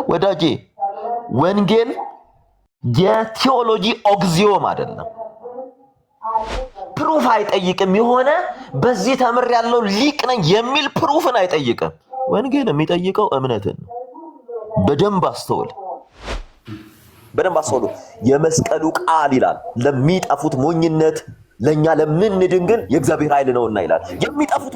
ወዳጄ ወንጌል የቴዎሎጂ ኦግዚዮም አይደለም። ፕሩፍ አይጠይቅም። የሆነ በዚህ ተምር ያለው ሊቅ ነኝ የሚል ፕሩፍን አይጠይቅም። ወንጌል የሚጠይቀው እምነትን ነው። በደንብ አስተውል። የመስቀሉ ቃል ይላል ለሚጠፉት ሞኝነት፣ ለኛ ለምንድን ግን የእግዚአብሔር ኃይል ነውና ይላል። የሚጠፉት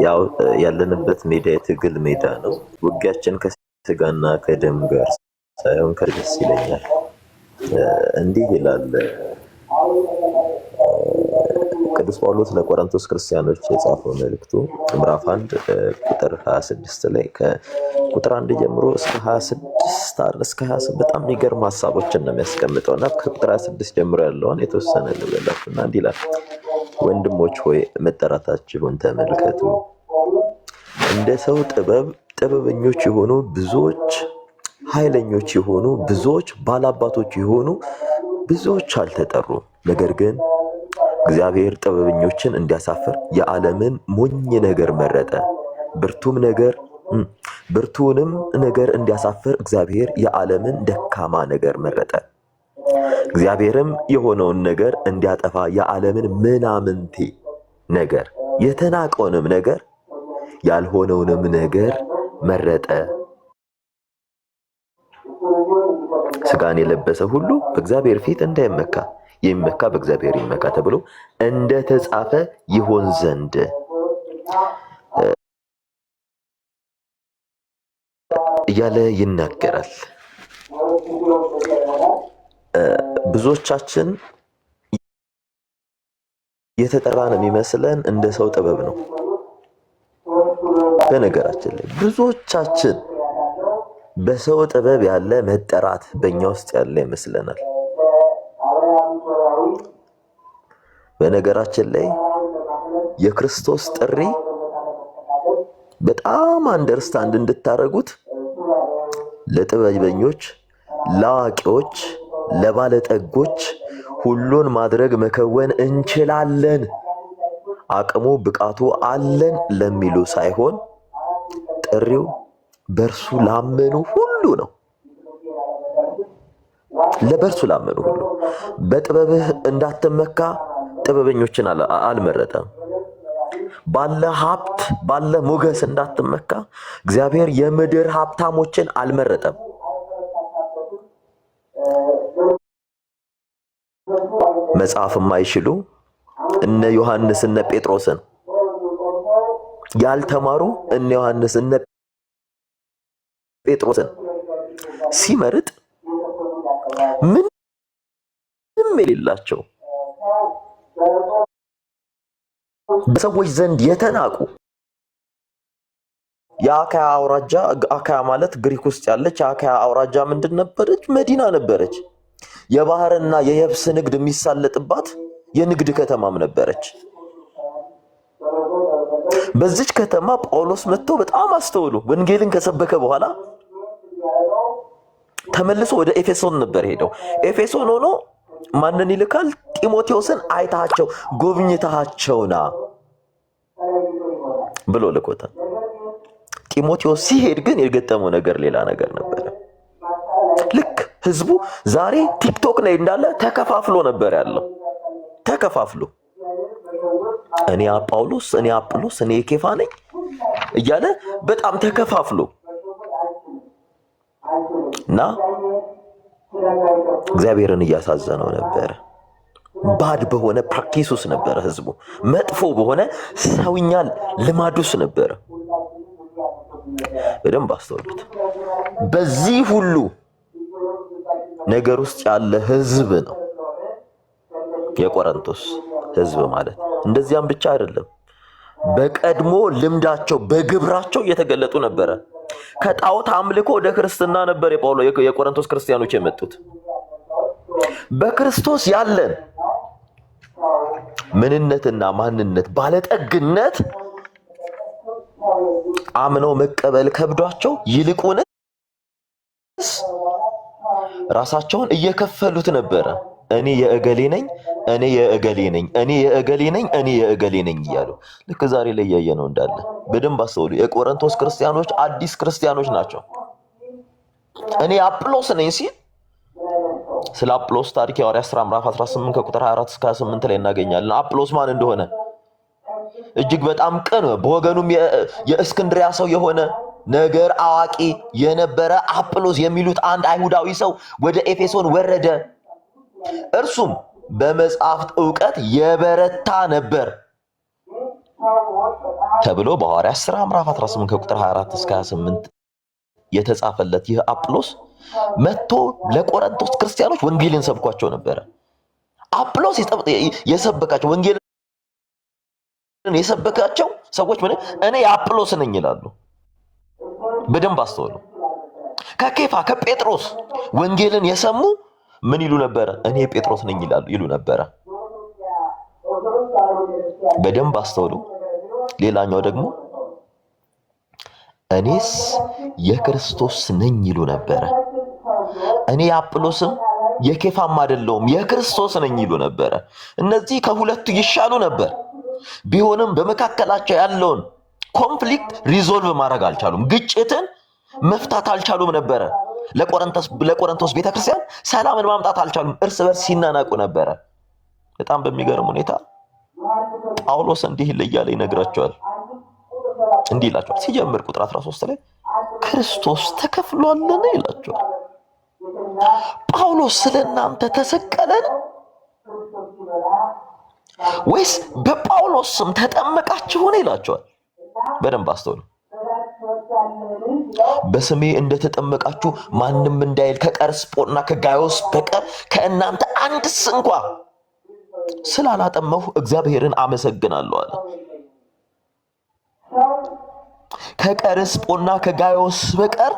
ያው ያለንበት ሜዳ የትግል ሜዳ ነው። ውጊያችን ከስጋና ከደም ጋር ሳይሆን ከደስ ይለኛል። እንዲህ ይላል ቅዱስ ጳውሎስ ለቆሮንቶስ ክርስቲያኖች የጻፈው መልእክቱ ምዕራፍ 1 ቁጥር 26 ላይ ከቁጥር 1 ጀምሮ እስከ 26 እስከ 27 በጣም የሚገርም ሐሳቦችን ነው የሚያስቀምጠውና ከቁጥር 26 ጀምሮ ያለውን የተወሰነ ልበላችሁና እንዲህ ይላል። ወንድሞች ሆይ መጠራታችሁን ተመልከቱ። እንደ ሰው ጥበበኞች የሆኑ ብዙዎች፣ ኃይለኞች የሆኑ ብዙዎች፣ ባላባቶች የሆኑ ብዙዎች አልተጠሩም። ነገር ግን እግዚአብሔር ጥበበኞችን እንዲያሳፍር የዓለምን ሞኝ ነገር መረጠ። ብርቱንም ነገር እንዲያሳፍር እግዚአብሔር የዓለምን ደካማ ነገር መረጠ። እግዚአብሔርም የሆነውን ነገር እንዲያጠፋ የዓለምን ምናምንቴ ነገር፣ የተናቀውንም ነገር፣ ያልሆነውንም ነገር መረጠ። ሥጋን የለበሰ ሁሉ በእግዚአብሔር ፊት እንዳይመካ የሚመካ በእግዚአብሔር ይመካ ተብሎ እንደተጻፈ ይሆን ዘንድ እያለ ይናገራል። ብዙዎቻችን የተጠራን የሚመስለን እንደ ሰው ጥበብ ነው። በነገራችን ላይ ብዙዎቻችን በሰው ጥበብ ያለ መጠራት በእኛ ውስጥ ያለ ይመስለናል። በነገራችን ላይ የክርስቶስ ጥሪ በጣም አንደርስታንድ እንድታረጉት ለጥበበኞች፣ ለአዋቂዎች፣ ለባለጠጎች ሁሉን ማድረግ መከወን እንችላለን፣ አቅሙ ብቃቱ አለን ለሚሉ ሳይሆን ጥሪው በእርሱ ላመኑ ሁሉ ነው። ለበርሱ ላመኑ ሁሉ በጥበብህ እንዳትመካ ጥበበኞችን አልመረጠም። ባለ ሀብት ባለ ሞገስ እንዳትመካ እግዚአብሔር የምድር ሀብታሞችን አልመረጠም። መጽሐፍ የማይችሉ እነ ዮሐንስ እነ ጴጥሮስን ያልተማሩ እነ ዮሐንስ እነ ጴጥሮስን ሲመርጥ ምንም የሌላቸው በሰዎች ዘንድ የተናቁ የአካያ አውራጃ፣ አካያ ማለት ግሪክ ውስጥ ያለች የአካያ አውራጃ ምንድን ነበረች? መዲና ነበረች። የባህርና የየብስ ንግድ የሚሳለጥባት የንግድ ከተማም ነበረች። በዚች ከተማ ጳውሎስ መጥቶ በጣም አስተውሉ፣ ወንጌልን ከሰበከ በኋላ ተመልሶ ወደ ኤፌሶን ነበር ሄደው። ኤፌሶን ሆኖ ማንን ይልካል? ጢሞቴዎስን አይታቸው ጎብኝታቸውና ብሎ ልኮታል። ጢሞቴዎስ ሲሄድ ግን የገጠመው ነገር ሌላ ነገር ነበር። ልክ ህዝቡ ዛሬ ቲክቶክ ላይ እንዳለ ተከፋፍሎ ነበር ያለው። ተከፋፍሎ እኔ ጳውሎስ፣ እኔ አጵሎስ፣ እኔ ኬፋ ነኝ እያለ በጣም ተከፋፍሎ እና እግዚአብሔርን እያሳዘነው ነበር። ባድ በሆነ ፕራክቲሱስ ነበር ህዝቡ፣ መጥፎ በሆነ ሰውኛ ልማዱስ ነበር። በደንብ አስተውሉት። በዚህ ሁሉ ነገር ውስጥ ያለ ህዝብ ነው የቆሮንቶስ ህዝብ ማለት። እንደዚያም ብቻ አይደለም፣ በቀድሞ ልምዳቸው በግብራቸው እየተገለጡ ነበረ። ከጣዖት አምልኮ ወደ ክርስትና ነበር የቆሮንቶስ ክርስቲያኖች የመጡት። በክርስቶስ ያለን ምንነትና ማንነት ባለጠግነት አምነው መቀበል ከብዷቸው ይልቁንስ ራሳቸውን እየከፈሉት ነበረ። እኔ የእገሌ ነኝ፣ እኔ የእገሌ ነኝ፣ እኔ የእገሌ ነኝ፣ እኔ የእገሌ ነኝ እያሉ ልክ ዛሬ ላይ ያየ ነው እንዳለ። በደንብ አስተውሉ። የቆሮንቶስ ክርስቲያኖች አዲስ ክርስቲያኖች ናቸው። እኔ አጵሎስ ነኝ ሲል ስለ አጵሎስ ታሪክ የሐዋርያት ሥራ ምዕራፍ 18 ከቁጥር 24 እስከ 28 ላይ እናገኛለን። አጵሎስ ማን እንደሆነ እጅግ በጣም ቅን በወገኑም የእስክንድሪያ ሰው የሆነ ነገር አዋቂ የነበረ አጵሎስ የሚሉት አንድ አይሁዳዊ ሰው ወደ ኤፌሶን ወረደ። እርሱም በመጽሐፍት ዕውቀት የበረታ ነበር ተብሎ በሐዋርያት ሥራ ምዕራፍ 18 ከቁጥር 24 እስከ 28 የተጻፈለት ይህ አጵሎስ መጥቶ ለቆሮንቶስ ክርስቲያኖች ወንጌልን ሰብኳቸው ነበረ። አጵሎስ የሰበካቸው ወንጌልን የሰበካቸው ሰዎች እኔ አጵሎስ ነኝ ይላሉ። በደንብ አስተውሉ። ከኬፋ ከጴጥሮስ ወንጌልን የሰሙ ምን ይሉ ነበረ? እኔ ጴጥሮስ ነኝ ይሉ ነበረ። በደንብ አስተውሉ። ሌላኛው ደግሞ እኔስ የክርስቶስ ነኝ ይሉ ነበረ። እኔ የአጵሎስም የኬፋም አይደለሁም የክርስቶስ ነኝ ይሉ ነበረ። እነዚህ ከሁለቱ ይሻሉ ነበር። ቢሆንም በመካከላቸው ያለውን ኮንፍሊክት ሪዞልቭ ማድረግ አልቻሉም። ግጭትን መፍታት አልቻሉም ነበረ። ለቆሮንቶስ ቤተክርስቲያን ሰላምን ማምጣት አልቻሉም። እርስ በርስ ሲናናቁ ነበረ። በጣም በሚገርም ሁኔታ ጳውሎስ እንዲህ እያለ ይነግራቸዋል። እንዲህ ይላቸዋል። ሲጀምር ቁጥር 13 ላይ ክርስቶስ ተከፍሏልን ይላቸዋል። ጳውሎስ ስለእናንተ ተሰቀለን ወይስ በጳውሎስ ስም ተጠመቃችሁን ይላቸዋል። በደንብ አስተውሉ። በስሜ እንደተጠመቃችሁ ማንም እንዳይል ከቀርስጶና ከጋዮስ በቀር ከእናንተ አንድስ እንኳ ስላላጠመሁ እግዚአብሔርን አመሰግናለሁ አለ። ከቀርስጶና ከጋዮስ በቀር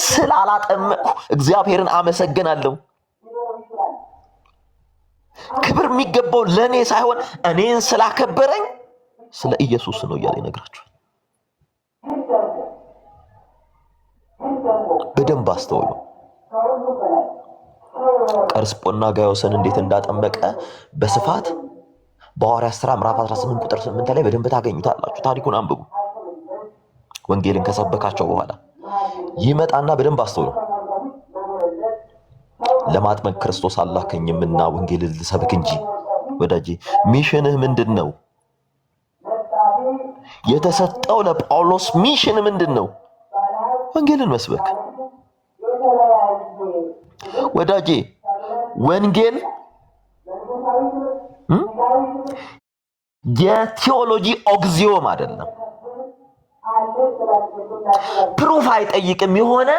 ስላላጠመሁ እግዚአብሔርን አመሰግናለሁ። ክብር የሚገባው ለእኔ ሳይሆን እኔን ስላከበረኝ ስለ ኢየሱስ ነው እያለ ይነግራቸዋል። በደንብ አስተውሉ። ቀርስጶና ጋዮስን እንዴት እንዳጠመቀ በስፋት በሐዋርያት ሥራ ምዕራፍ 18 ቁጥር 8 ላይ በደንብ ታገኙታላችሁ። ታሪኩን አንብቡ። ወንጌልን ከሰበካቸው በኋላ ይመጣና በደንብ አስተውሉ። ለማጥመቅ ክርስቶስ አላከኝምና ወንጌልን ልሰብክ እንጂ። ወዳጄ ሚሽንህ ምንድን ነው? የተሰጠው ለጳውሎስ ሚሽን ምንድን ነው? ወንጌልን መስበክ። ወዳጄ ወንጌል የቴዎሎጂ ኦግዚዮም አይደለም። ፕሩፍ አይጠይቅም። የሆነ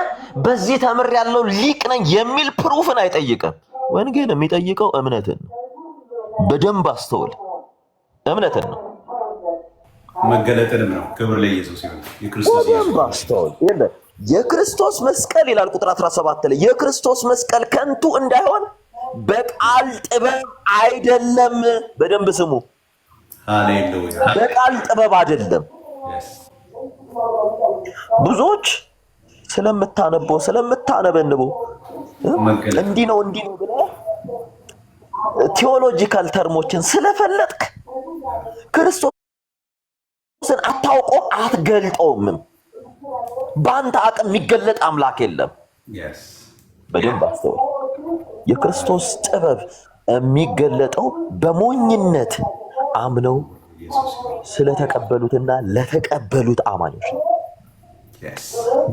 በዚህ ተምር ያለው ሊቅ ነኝ የሚል ፕሩፍን አይጠይቅም። ወንጌል የሚጠይቀው እምነትን ነው። በደንብ አስተውል። እምነትን ነው፣ መገለጥንም ነው። ክብር ለኢየሱስ ይሁን። የክርስቶስ ኢየሱስ የክርስቶስ መስቀል ይላል ቁጥር 17 ላይ የክርስቶስ መስቀል ከንቱ እንዳይሆን በቃል ጥበብ አይደለም። በደንብ ስሙ። ሃሌሉያ። በቃል ጥበብ አይደለም። ብዙዎች ስለምታነበንበው እንዲህ ነው ብለህ ቴዎሎጂካል ተርሞችን ስለፈለጥክ ክርስቶስን አታውቀውም፣ አትገልጠውም። በአንተ አቅም የሚገለጥ አምላክ የለም። በደንብ አስተውል። የክርስቶስ ጥበብ የሚገለጠው በሞኝነት አምነው ስለተቀበሉትና ለተቀበሉት አማኞች ነው።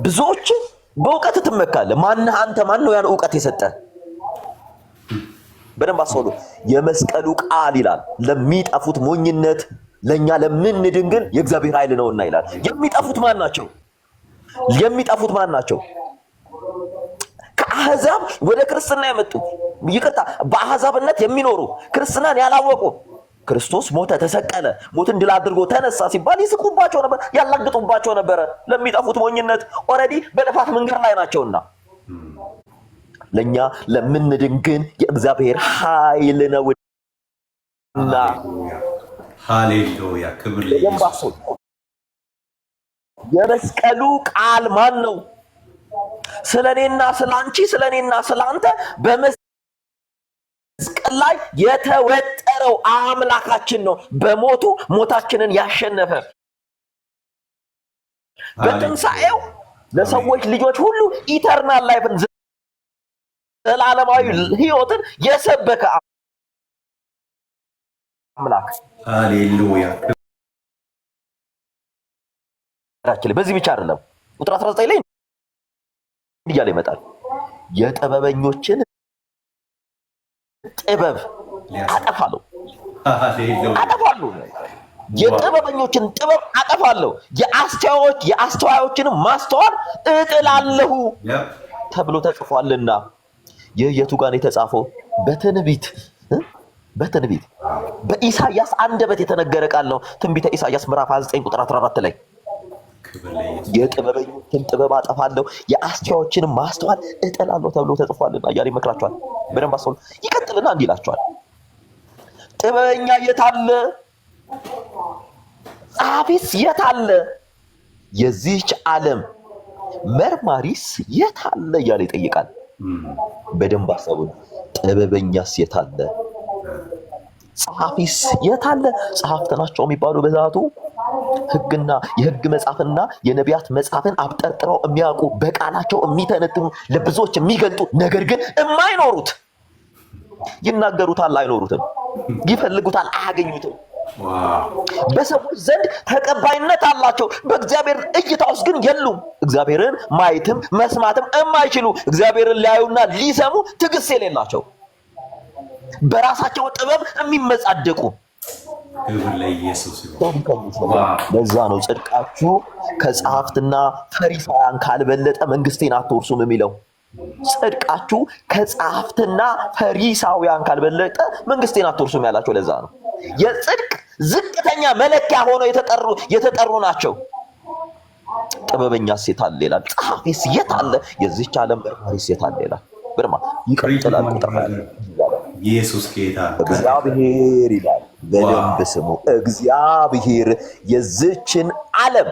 ብዙዎች በእውቀት ትመካለህ። ማነህ አንተ? ማን ነው ያን እውቀት የሰጠ? በደንብ አስተውሉ። የመስቀሉ ቃል ይላል ለሚጠፉት ሞኝነት፣ ለኛ ለምንድን ግን የእግዚአብሔር ኃይል ነውና ይላል። የሚጠፉት ማን ናቸው? ከአሕዛብ ወደ ክርስትና የመጡ ይቅርታ፣ በአሕዛብነት የሚኖሩ ክርስትናን ያላወቁ ክርስቶስ ሞተ፣ ተሰቀለ፣ ሞትን ድል አድርጎ ተነሳ ሲባል ይስቁባቸው ነበር፣ ያላግጡባቸው ነበረ። ለሚጠፉት ሞኝነት ኦልሬዲ በጥፋት መንገድ ላይ ናቸውና፣ ለኛ ለምንድን ግን የእግዚአብሔር ኃይል ነውና። ሃሌሉያ። ክብር ለኢየሱስ። የመስቀሉ ቃል ማን ነው? ስለኔና ስላንቺ፣ ስለኔና ስላንተ በመስቀል ላይ የተወጠረው አምላካችን ነው። በሞቱ ሞታችንን ያሸነፈ፣ በትንሣኤው ለሰዎች ልጆች ሁሉ ኢተርናል ላይፍን ዘላለማዊ ህይወትን የሰበከ አምላክ። ሃሌሉያ። በዚህ ብቻ አይደለም። ቁጥር 19 ላይ እያለ ይመጣል። የጥበበኞችን ጥበብ አጠፋለሁ። የጥበበኞችን ጥበብ አጠፋለሁ፣ የአስተዋዮችን ማስተዋል እጥላለሁ ተብሎ ተጽፏልና። ይህ የቱ ጋር ነው የተጻፈው? በትንቢት በኢሳይያስ አንደበት የተነገረ ቃል ነው። ትንቢተ ኢሳይያስ ምዕራፍ 29 ቁጥር 14 ላይ የጥበበኞችን ጥበብ አጠፋለሁ፣ የአስተዋዮችን ማስተዋል እጥላለሁ ተብሎ ተጽፏልና እያለ ይመክራቸዋል። በደንብ አስተውሉ። ይቀጥልና እንዲህ ይላቸዋል። ጥበበኛ የት አለ? ጸሐፊስ የት አለ? የዚህች ዓለም መርማሪስ የት አለ እያለ ይጠይቃል። በደንብ አስተውሉ። ጥበበኛስ የት አለ? ጸሐፊስ የት አለ? ጸሐፍት ናቸው የሚባሉ በዛቱ ሕግና የሕግ መጽሐፍና የነቢያት መጽሐፍን አብጠርጥረው የሚያውቁ በቃላቸው የሚተነትኑ ለብዙዎች የሚገልጡ ነገር ግን የማይኖሩት። ይናገሩታል፣ አይኖሩትም። ይፈልጉታል፣ አያገኙትም። በሰዎች ዘንድ ተቀባይነት አላቸው፣ በእግዚአብሔር እይታ ውስጥ ግን የሉም። እግዚአብሔርን ማየትም መስማትም የማይችሉ እግዚአብሔርን ሊያዩና ሊሰሙ ትዕግስት የሌላቸው በራሳቸው ጥበብ የሚመጻደቁ። ክብር ለኢየሱስ ይሁን። ለዛ ነው ጽድቃችሁ ከጸሐፍትና ፈሪሳውያን ካልበለጠ መንግስቴን አትወርሱም የሚለው። ጽድቃችሁ ከጸሐፍትና ፈሪሳውያን ካልበለጠ መንግስቴን አትወርሱም ያላቸው ለዛ ነው። የጽድቅ ዝቅተኛ መለኪያ ሆነው የተጠሩ ናቸው። ጥበበኛስ የት አለ ይላል። ጸሐፊስ የት አለ? የዚህች ዓለም መርማሪስ የት አለ ይላል። ብርማ ይቀጥላል። ኢየሱስ ጌታ እግዚአብሔር ይላል። በደንብ ስሙ። እግዚአብሔር የዚህችን ዓለም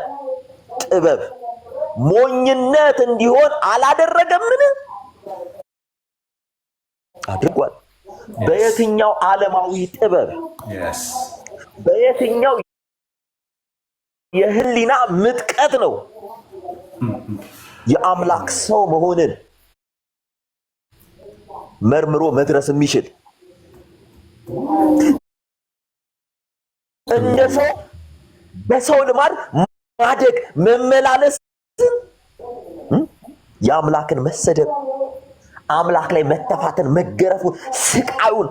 ጥበብ ሞኝነት እንዲሆን አላደረገምን? አድርጓል። በየትኛው ዓለማዊ ጥበብ፣ በየትኛው የህሊና ምጥቀት ነው የአምላክ ሰው መሆንን መርምሮ መድረስ የሚችል? እንደ ሰው በሰው ልማድ ማደግ መመላለስ፣ የአምላክን መሰደብ፣ አምላክ ላይ መተፋተን፣ መገረፉን፣ ስቃዩን፣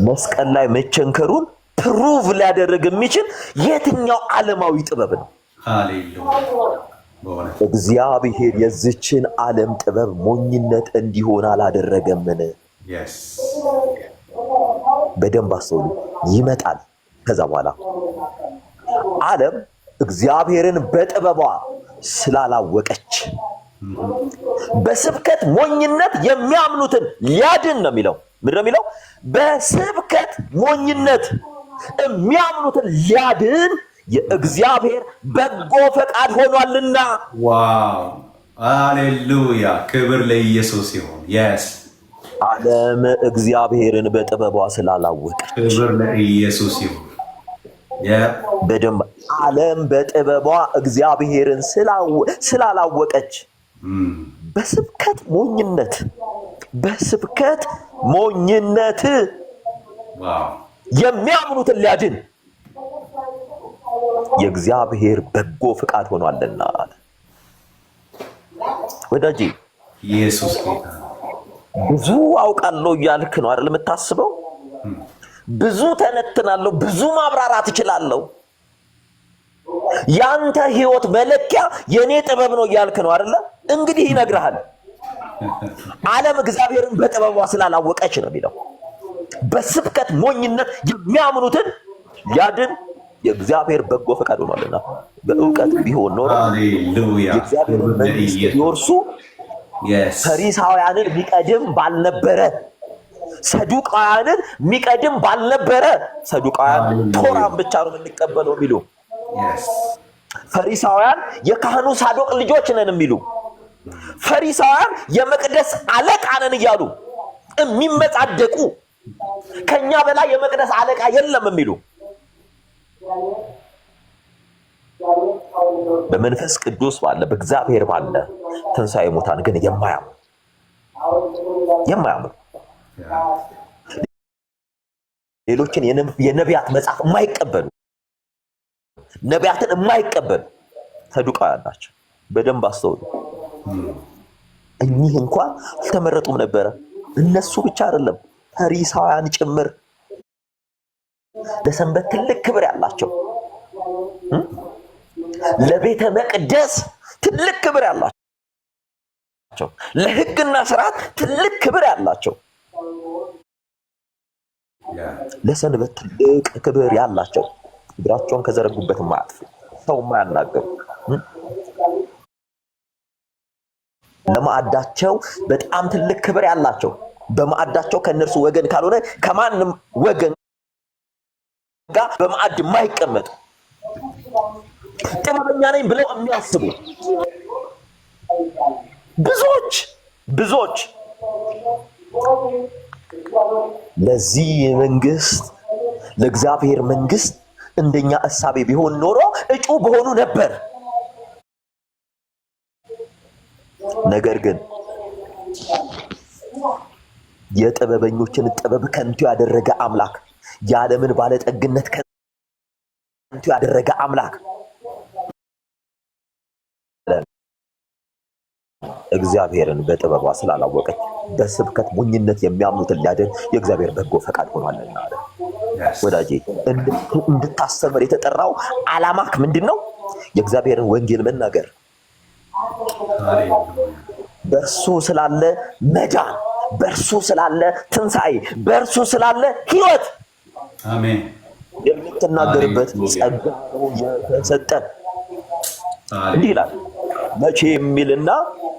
መስቀል ላይ መቸንከሩን ፕሩቭ ሊያደርግ የሚችል የትኛው ዓለማዊ ጥበብ ነው? እግዚአብሔር የዚችን ዓለም ጥበብ ሞኝነት እንዲሆን አላደረገምን? በደንብ አስተውሉ። ይመጣል። ከዛ በኋላ ዓለም እግዚአብሔርን በጥበቧ ስላላወቀች በስብከት ሞኝነት የሚያምኑትን ሊያድን ነው የሚለው። ምንድን ነው የሚለው? በስብከት ሞኝነት የሚያምኑትን ሊያድን የእግዚአብሔር በጎ ፈቃድ ሆኗልና። ዋው! ሃሌሉያ! ክብር ለኢየሱስ ይሁን። ዓለም እግዚአብሔርን በጥበቧ ስላላወቀች፣ ክብር ለኢየሱስ ይሁን። በደንብ ዓለም በጥበቧ እግዚአብሔርን ስላላወቀች በስብከት ሞኝነት የሚያምኑትን ሊያድን የእግዚአብሔር በጎ ፍቃድ ሆኗልና። ወዳጄ ኢየሱስ ጌታ ብዙ አውቃለሁ እያልክ ነው አይደል የምታስበው? ብዙ ተነትናለሁ፣ ብዙ ማብራራት እችላለሁ፣ ያንተ ህይወት መለኪያ የኔ ጥበብ ነው እያልክ ነው አይደል? እንግዲህ ይነግርሃል። ዓለም እግዚአብሔርን በጥበቧ ስላላወቀች ነው የሚለው። በስብከት ሞኝነት የሚያምኑትን ሊያድን የእግዚአብሔር በጎ ፈቃድ ሆኗልና። በእውቀት ቢሆን ኖሮ የእግዚአብሔር መንግስት ሊወርሱ ፈሪሳውያንን ሚቀድም ባልነበረ፣ ሰዱቃውያንን ሚቀድም ባልነበረ። ሰዱቃውያን ቶራን ብቻ ነው የምንቀበለው የሚሉ፣ ፈሪሳውያን የካህኑ ሳዶቅ ልጆች ነን የሚሉ፣ ፈሪሳውያን የመቅደስ አለቃ ነን እያሉ የሚመጻደቁ፣ ከኛ በላይ የመቅደስ አለቃ የለም የሚሉ በመንፈስ ቅዱስ ባለ በእግዚአብሔር ባለ ትንሣኤ ሙታን ግን የማያምኑ ሌሎችን የነቢያት መጽሐፍ የማይቀበሉ ነቢያትን የማይቀበሉ ሰዱቃውያን ናቸው። በደንብ አስተውሉ። እኚህ እንኳን አልተመረጡም ነበረ። እነሱ ብቻ አይደለም ፈሪሳውያን ጭምር ለሰንበት ትልቅ ክብር ያላቸው፣ ለቤተ መቅደስ ትልቅ ክብር ያላቸው፣ ለሕግና ስርዓት ትልቅ ክብር ያላቸው፣ ለሰንበት ትልቅ ክብር ያላቸው እግራቸውን ከዘረጉበት ማያጥፉ ሰው ማያናገሩ ለማዕዳቸው በጣም ትልቅ ክብር ያላቸው በማዕዳቸው ከእነርሱ ወገን ካልሆነ ከማንም ወገን ጋር በማዕድ የማይቀመጡ ጥበበኛ ነኝ ብለው የሚያስቡ ብዙዎች ለዚህ መንግስት ለእግዚአብሔር መንግስት እንደኛ እሳቤ ቢሆን ኖሮ እጩ በሆኑ ነበር። ነገር ግን የጥበበኞችን ጥበብ ከንቱ ያደረገ አምላክ፣ የዓለምን ባለጠግነት ከንቱ ያደረገ አምላክ እግዚአብሔርን በጥበቧ ስላላወቀች በስብከት ሞኝነት የሚያምኑትን ሊያድን የእግዚአብሔር በጎ ፈቃድ ሆኗልና አለ። ወዳጄ እንድታስተምር የተጠራው ዓላማክ ምንድን ነው? የእግዚአብሔርን ወንጌል መናገር፣ በእርሱ ስላለ መዳን፣ በእርሱ ስላለ ትንሣኤ፣ በእርሱ ስላለ ሕይወት የምትናገርበት ጸጋ ነው የተሰጠን። እንዲህ ይላል መቼ የሚልና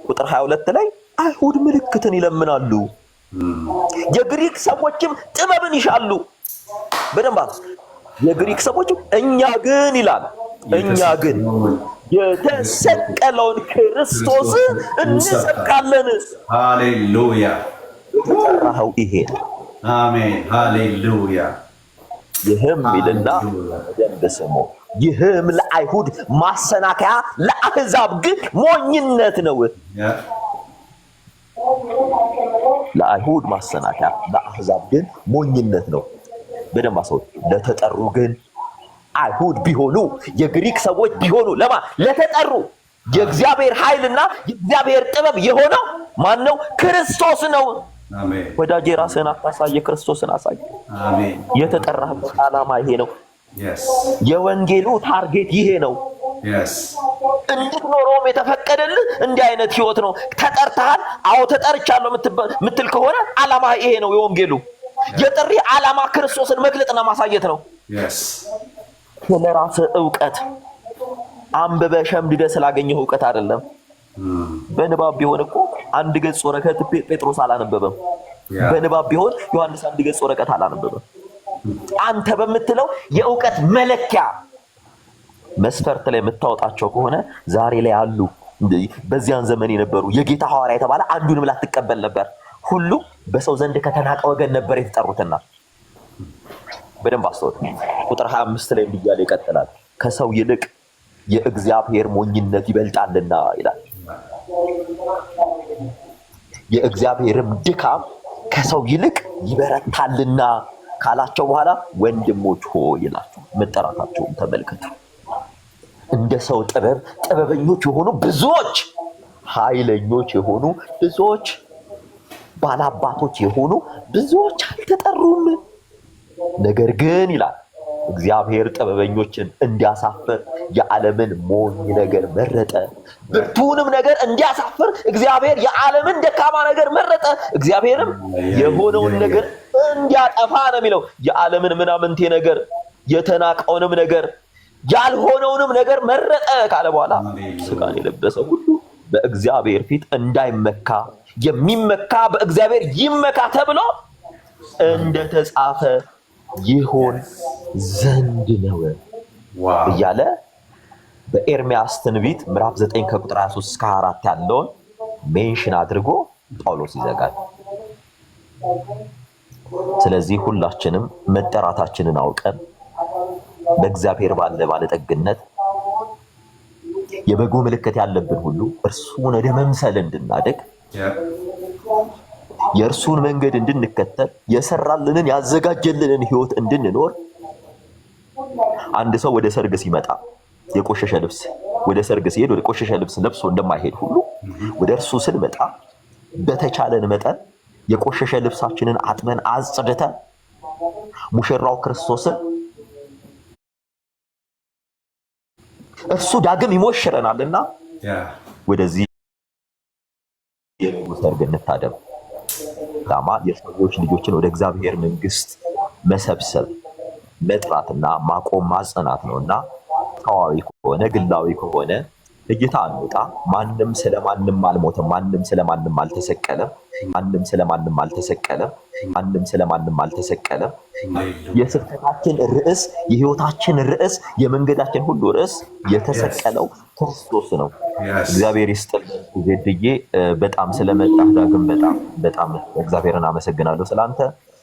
ቁጥር 22 ላይ አይሁድ ምልክትን ይለምናሉ፣ የግሪክ ሰዎችም ጥበብን ይሻሉ። በደንብ የግሪክ ሰዎችም እኛ ግን ይላል እኛ ግን የተሰቀለውን ክርስቶስ እንሰብካለን። ሃሌሉያ! የተጠራኸው ይሄ ነው። አሜን። ሃሌሉያ! ይህም ይልና በደንብ ስሙ፣ ይህም ለአይሁድ ማሰናከያ ለአሕዛብ ግን ሞኝነት ነው። ለአይሁድ ማሰናከያ ለአሕዛብ ግን ሞኝነት ነው። በደንብ አሰው። ለተጠሩ ግን አይሁድ ቢሆኑ የግሪክ ሰዎች ቢሆኑ ለተጠሩ የእግዚአብሔር ኃይልና የእግዚአብሔር ጥበብ የሆነው ማን ነው? ክርስቶስ ነው። ወዳጄ ራስህን አታሳይ፣ ክርስቶስን አሳይ። የተጠራህበት ዓላማ ይሄ ነው። የወንጌሉ ታርጌት ይሄ ነው። እንድትኖረውም የተፈቀደልህ እንዲህ አይነት ህይወት ነው። ተጠርተሃል። አዎ ተጠርቻለሁ ምትል ከሆነ ዓላማ ይሄ ነው። የወንጌሉ የጥሪ ዓላማ ክርስቶስን መግለጥና ማሳየት ነው። ስለራስህ ዕውቀት አንብበህ ሸምድደህ ስላገኘህ ዕውቀት አይደለም። በንባብ ቢሆን እኮ አንድ ገጽ ወረቀት ጴጥሮስ አላነበበም። በንባብ ቢሆን ዮሐንስ አንድ ገጽ ወረቀት አላነበበም። አንተ በምትለው የዕውቀት መለኪያ መስፈርት ላይ የምታወጣቸው ከሆነ ዛሬ ላይ አሉ በዚያን ዘመን የነበሩ የጌታ ሐዋርያ የተባለ አንዱንም ላትቀበል ነበር። ሁሉ በሰው ዘንድ ከተናቀ ወገን ነበር የተጠሩትና በደንብ አስተውል። ቁጥር 25 ላይ እንዲያለ ይቀጥላል። ከሰው ይልቅ የእግዚአብሔር ሞኝነት ይበልጣልና ይላል። የእግዚአብሔርም ድካም ከሰው ይልቅ ይበረታልና ካላቸው በኋላ ወንድሞች ሆይ ይላቸው። መጠራታቸውን ተመልከቱ። እንደ ሰው ጥበብ ጥበበኞች የሆኑ ብዙዎች፣ ኃይለኞች የሆኑ ብዙዎች፣ ባላባቶች የሆኑ ብዙዎች አልተጠሩም። ነገር ግን ይላል እግዚአብሔር ጥበበኞችን እንዲያሳፍር የዓለምን ሞኝ ነገር መረጠ። ብርቱንም ነገር እንዲያሳፍር እግዚአብሔር የዓለምን ደካማ ነገር መረጠ። እግዚአብሔርም የሆነውን ነገር እንዲያጠፋ ነው የሚለው። የዓለምን ምናምንቴ ነገር፣ የተናቀውንም ነገር፣ ያልሆነውንም ነገር መረጠ ካለ በኋላ ሥጋን የለበሰ ሁሉ በእግዚአብሔር ፊት እንዳይመካ የሚመካ በእግዚአብሔር ይመካ ተብሎ እንደተጻፈ ይሆን ዘንድ ነው እያለ በኤርምያስ ትንቢት ምዕራፍ 9 ከቁጥር 23 እስከ 24 ያለውን ሜንሽን አድርጎ ጳውሎስ ይዘጋል። ስለዚህ ሁላችንም መጠራታችንን አውቀን በእግዚአብሔር ባለ ባለጠግነት የበጉ ምልክት ያለብን ሁሉ እርሱን ወደ መምሰል እንድናደግ የእርሱን መንገድ እንድንከተል የሰራልንን ያዘጋጀልንን ህይወት እንድንኖር አንድ ሰው ወደ ሰርግ ሲመጣ የቆሸሸ ልብስ ወደ ሰርግ ሲሄድ ወደ ቆሸሸ ልብስ ለብሶ እንደማይሄድ ሁሉ ወደ እርሱ ስንመጣ በተቻለን መጠን የቆሸሸ ልብሳችንን አጥበን አጽድተን ሙሽራው ክርስቶስን እርሱ ዳግም ይሞሽረናልና ወደዚህ ሰርግ እንታደም። ዳማ የሰዎች ልጆችን ወደ እግዚአብሔር መንግስት መሰብሰብ መጥራትና ማቆም ማጽናት ነውና ታዋዊ ከሆነ ግላዊ ከሆነ እይታ አንውጣ። ማንም ስለማንም አልሞተም፣ ማንም ስለማንም አልተሰቀለም፣ ማንም ስለማንም አልተሰቀለም፣ ማንም ስለማንም አልተሰቀለም። የስብከታችን ርዕስ፣ የህይወታችን ርዕስ፣ የመንገዳችን ሁሉ ርዕስ የተሰቀለው ክርስቶስ ነው። እግዚአብሔር ይስጥልን። ዜድዬ በጣም ስለመጣህ ዳግም በጣም እግዚአብሔርን አመሰግናለሁ ስላንተ።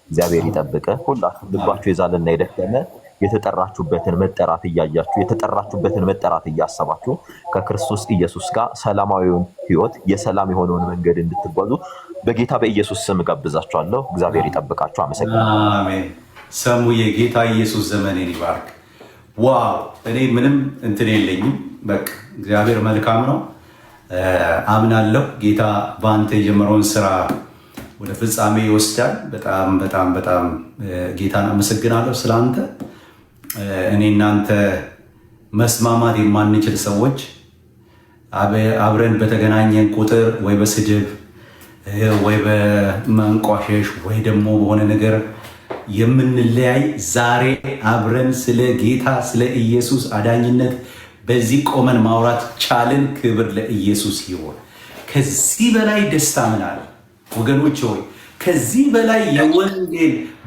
እግዚአብሔር ይጠብቀ። ሁላችሁም ልባችሁ የዛለና የደከመ የተጠራችሁበትን መጠራት እያያችሁ የተጠራችሁበትን መጠራት እያሰባችሁ ከክርስቶስ ኢየሱስ ጋር ሰላማዊውን ህይወት የሰላም የሆነውን መንገድ እንድትጓዙ በጌታ በኢየሱስ ስም ጋብዛችኋለሁ። እግዚአብሔር ይጠብቃችሁ። አመሰግናለሁ። አሜን። ሰሙዬ ጌታ ኢየሱስ ዘመኔን ይባርክ። ዋው! እኔ ምንም እንትን የለኝም። በቃ እግዚአብሔር መልካም ነው። አምናለሁ ጌታ በአንተ የጀመረውን ስራ ወደ ፍጻሜ ይወስዳል። በጣም በጣም በጣም ጌታን አመሰግናለሁ ስለአንተ። እኔ እናንተ መስማማት የማንችል ሰዎች አብረን በተገናኘን ቁጥር ወይ በስድብ ወይ በመንቋሸሽ ወይ ደግሞ በሆነ ነገር የምንለያይ፣ ዛሬ አብረን ስለ ጌታ ስለ ኢየሱስ አዳኝነት በዚህ ቆመን ማውራት ቻልን። ክብር ለኢየሱስ ይሁን። ከዚህ በላይ ደስታ ምን አለ ወገኖች ሆይ? ከዚህ በላይ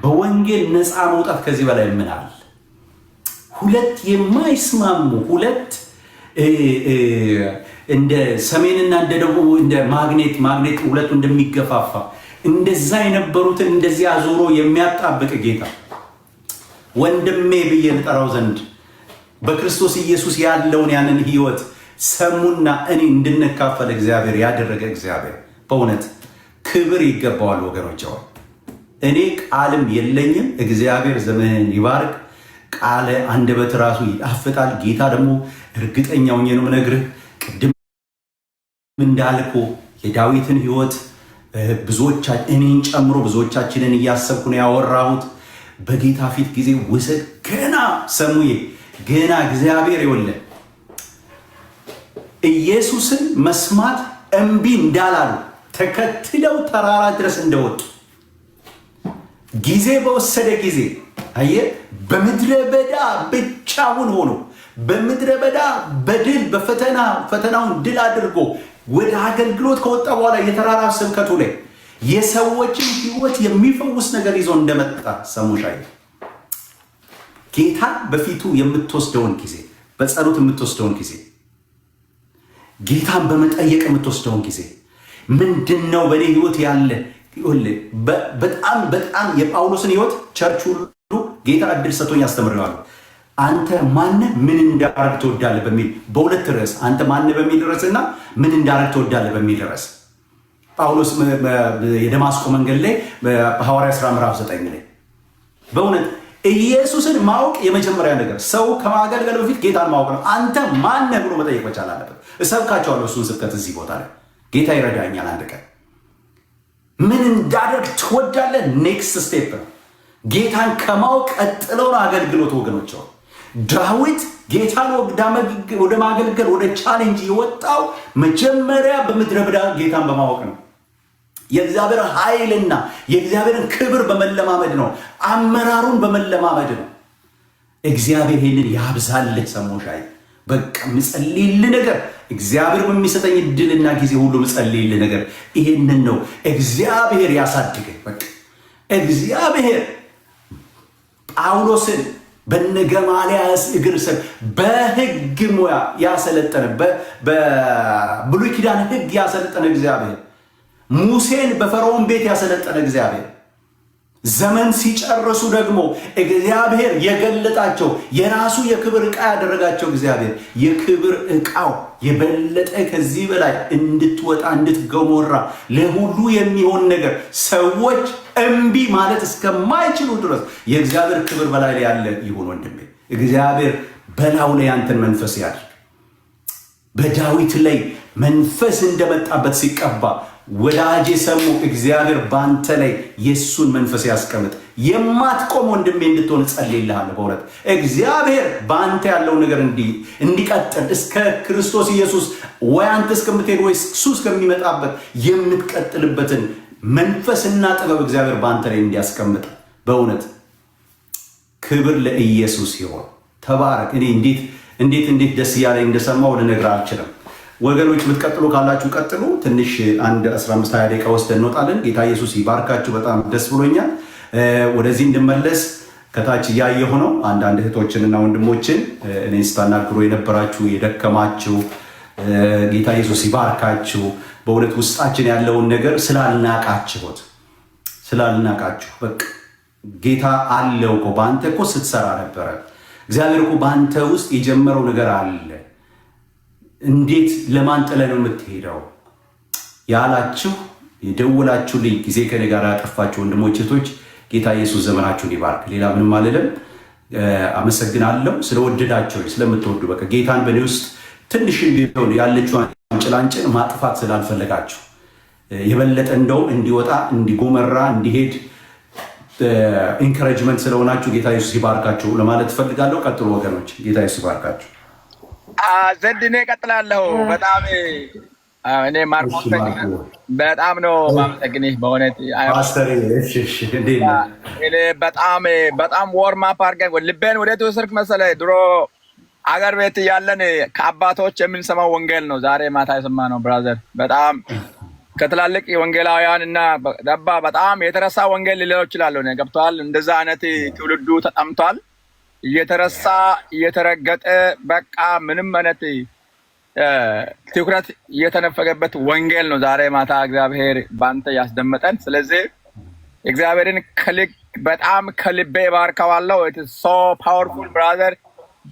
በወንጌል ነፃ መውጣት ከዚህ በላይ ምን አለ? ሁለት የማይስማሙ ሁለት እንደ ሰሜንና እንደ ደቡብ እንደ ማግኔት ሁለቱ እንደሚገፋፋ እንደዛ የነበሩትን እንደዚህ አዞሮ የሚያጣብቅ ጌታ ወንድሜ ብዬ ልጠራው ዘንድ በክርስቶስ ኢየሱስ ያለውን ያንን ህይወት ሰሙና እኔ እንድንካፈል እግዚአብሔር ያደረገ እግዚአብሔር በእውነት ክብር ይገባዋል ወገኖች። እኔ ቃልም የለኝም። እግዚአብሔር ዘመንን ይባርክ። ቃለ አንደበት ራሱ ይጣፍጣል። ጌታ ደግሞ እርግጠኛው ነው የምነግርህ፣ ቅድም እንዳልኩ የዳዊትን ህይወት እኔን ጨምሮ ብዙዎቻችንን እያሰብኩ ነው ያወራሁት። በጌታ ፊት ጊዜ ውሰድ። ገና ሰሙዬ ገና እግዚአብሔር ይወለ ኢየሱስን መስማት እምቢ እንዳላሉ ተከትለው ተራራ ድረስ እንደወጡ ጊዜ በወሰደ ጊዜ አየህ፣ በምድረ በዳ ብቻውን ሆኖ በምድረ በዳ በድል ፈተናውን ድል አድርጎ ወደ አገልግሎት ከወጣ በኋላ የተራራ ስብከቱ ላይ የሰዎችን ህይወት የሚፈውስ ነገር ይዞ እንደመጣ ሰሙሻይ። ጌታ በፊቱ የምትወስደውን ጊዜ፣ በጸሎት የምትወስደውን ጊዜ፣ ጌታን በመጠየቅ የምትወስደውን ጊዜ ምንድነው በኔ ህይወት ያለ? በጣም በጣም የጳውሎስን ህይወት ቸርች ሁሉ ጌታ እድል ሰጥቶኝ አስተምሬዋለሁ። አንተ ማነህ ምን እንዳደርግ ትወዳለህ በሚል በሁለት ርዕስ፣ አንተ ማነህ በሚል ርዕስና ምን እንዳደርግ ትወዳለህ በሚል ርዕስ ጳውሎስ የደማስቆ መንገድ ላይ በሐዋርያ ሥራ ምዕራፍ 9 ላይ በእውነት ኢየሱስን ማወቅ የመጀመሪያ ነገር፣ ሰው ከማገልገል በፊት ጌታን ማወቅ ነው። አንተ ማነህ ብሎ መጠየቅ መቻል አለበት። እሰብካቸዋለሁ እሱን ስብከት እዚህ ቦታ ላይ ጌታ ይረዳኛል። አንድ ቀን ምን እንዳደርግ ትወዳለህ ኔክስት ስቴፕ ነው። ጌታን ከማወቅ ቀጥለው አገልግሎት ወገኖች። ዳዊት ጌታን ወደ ማገልገል ወደ ቻሌንጅ የወጣው መጀመሪያ በምድረ በዳ ጌታን በማወቅ ነው። የእግዚአብሔር ኃይልና የእግዚአብሔርን ክብር በመለማመድ ነው። አመራሩን በመለማመድ ነው። እግዚአብሔር ይህንን ያብዛልህ። ሰሞሻይ በቃ ምጸልይልህ ነገር እግዚአብሔር በሚሰጠኝ እድልና ጊዜ ሁሉ ምጸልይልህ ነገር ይሄንን ነው። እግዚአብሔር ያሳድግህ። በቃ እግዚአብሔር ጳውሎስን በነገማልያስ እግር ስር በሕግ ሙያ ያሰለጠነ በብሉይ ኪዳን ሕግ ያሰለጠነ እግዚአብሔር፣ ሙሴን በፈርዖን ቤት ያሰለጠነ እግዚአብሔር ዘመን ሲጨርሱ ደግሞ እግዚአብሔር የገለጣቸው የራሱ የክብር ዕቃ ያደረጋቸው እግዚአብሔር የክብር ዕቃው የበለጠ ከዚህ በላይ እንድትወጣ እንድትገሞራ ለሁሉ የሚሆን ነገር ሰዎች እምቢ ማለት እስከማይችሉ ድረስ የእግዚአብሔር ክብር በላይ ላይ ያለ ይሁን። ወንድሜ እግዚአብሔር በላዩ ላይ ያንተን መንፈስ ያድርግ። በዳዊት ላይ መንፈስ እንደመጣበት ሲቀባ ወዳጄ ሰሙ እግዚአብሔር ባንተ ላይ የሱን መንፈስ ያስቀምጥ። የማትቆም ወንድሜ እንድትሆን ጸልይልሃለሁ። በእውነት እግዚአብሔር ባንተ ያለው ነገር እንዲቀጥል እስከ ክርስቶስ ኢየሱስ ወይ አንተ እስከምትሄድ ወይ እሱ እስከሚመጣበት የምትቀጥልበትን መንፈስና ጥበብ እግዚአብሔር ባንተ ላይ እንዲያስቀምጥ በእውነት ክብር ለኢየሱስ ይሁን። ተባረክ። እኔ እንዴት ደስ እያለኝ እንደሰማው ልነግርህ አልችልም። ወገኖች የምትቀጥሉ ካላችሁ ቀጥሉ። ትንሽ አንድ 15-20 ደቂቃ ወስደን እንወጣለን። ጌታ ኢየሱስ ይባርካችሁ። በጣም ደስ ብሎኛል። ወደዚህ እንድመለስ ከታች እያየሁ ነው። አንዳንድ እህቶችንና ወንድሞችን እኔ ስታናግሩ የነበራችሁ የደከማችሁ ጌታ ኢየሱስ ይባርካችሁ። በእውነት ውስጣችን ያለውን ነገር ስላልናቃችሁ በቃ ጌታ አለው እኮ በአንተ እኮ ስትሰራ ነበረ። እግዚአብሔር እኮ በአንተ ውስጥ የጀመረው ነገር አለ። እንዴት ለማን ጥለህ ነው የምትሄደው ያላችሁ የደወላችሁልኝ ጊዜ ከኔ ጋር ያጠፋችሁ ወንድሞች እህቶች ጌታ ኢየሱስ ዘመናችሁን ይባርክ። ሌላ ምንም አልልም። አመሰግናለሁ ስለወደዳችሁ ስለምትወዱ በቃ ጌታን በእኔ ውስጥ ትንሽ ቢሆን ያለችውን ጭላንጭል ማጥፋት ስላልፈለጋችሁ የበለጠ እንደውም እንዲወጣ እንዲጎመራ እንዲሄድ ኢንካሬጅመንት ስለሆናችሁ ጌታ ኢየሱስ ይባርካችሁ ለማለት ፈልጋለሁ። ቀጥሉ ወገኖች። ጌታ ኢየሱስ ይባርካችሁ። ዘንድኔ ቀጥላለሁ። በጣም እኔ ማርቆስ በጣም ነው ማመሰግንህ በእውነት በጣም ወርም አፕ አድርገን ልቤን ወደ ተወሰድክ መሰለህ። ድሮ አገር ቤት ያለን ከአባቶች የምንሰማው ወንጌል ነው ዛሬ ማታ የሰማነው ብራዘር። በጣም ከትላልቅ ወንጌላውያን እና ደባ በጣም የተረሳ ወንጌል ሊለው ይችላል። ገብተዋል። እንደዛ አይነት ትውልዱ ተጠምቷል። እየተረሳ እየተረገጠ በቃ ምንም አይነት ትኩረት እየተነፈገበት ወንጌል ነው ዛሬ ማታ እግዚአብሔር ባንተ ያስደመጠን። ስለዚህ እግዚአብሔርን በጣም ከልቤ ባርከዋለሁ። ኢት ኢዝ ሶ ፓወርፉል ብራዘር።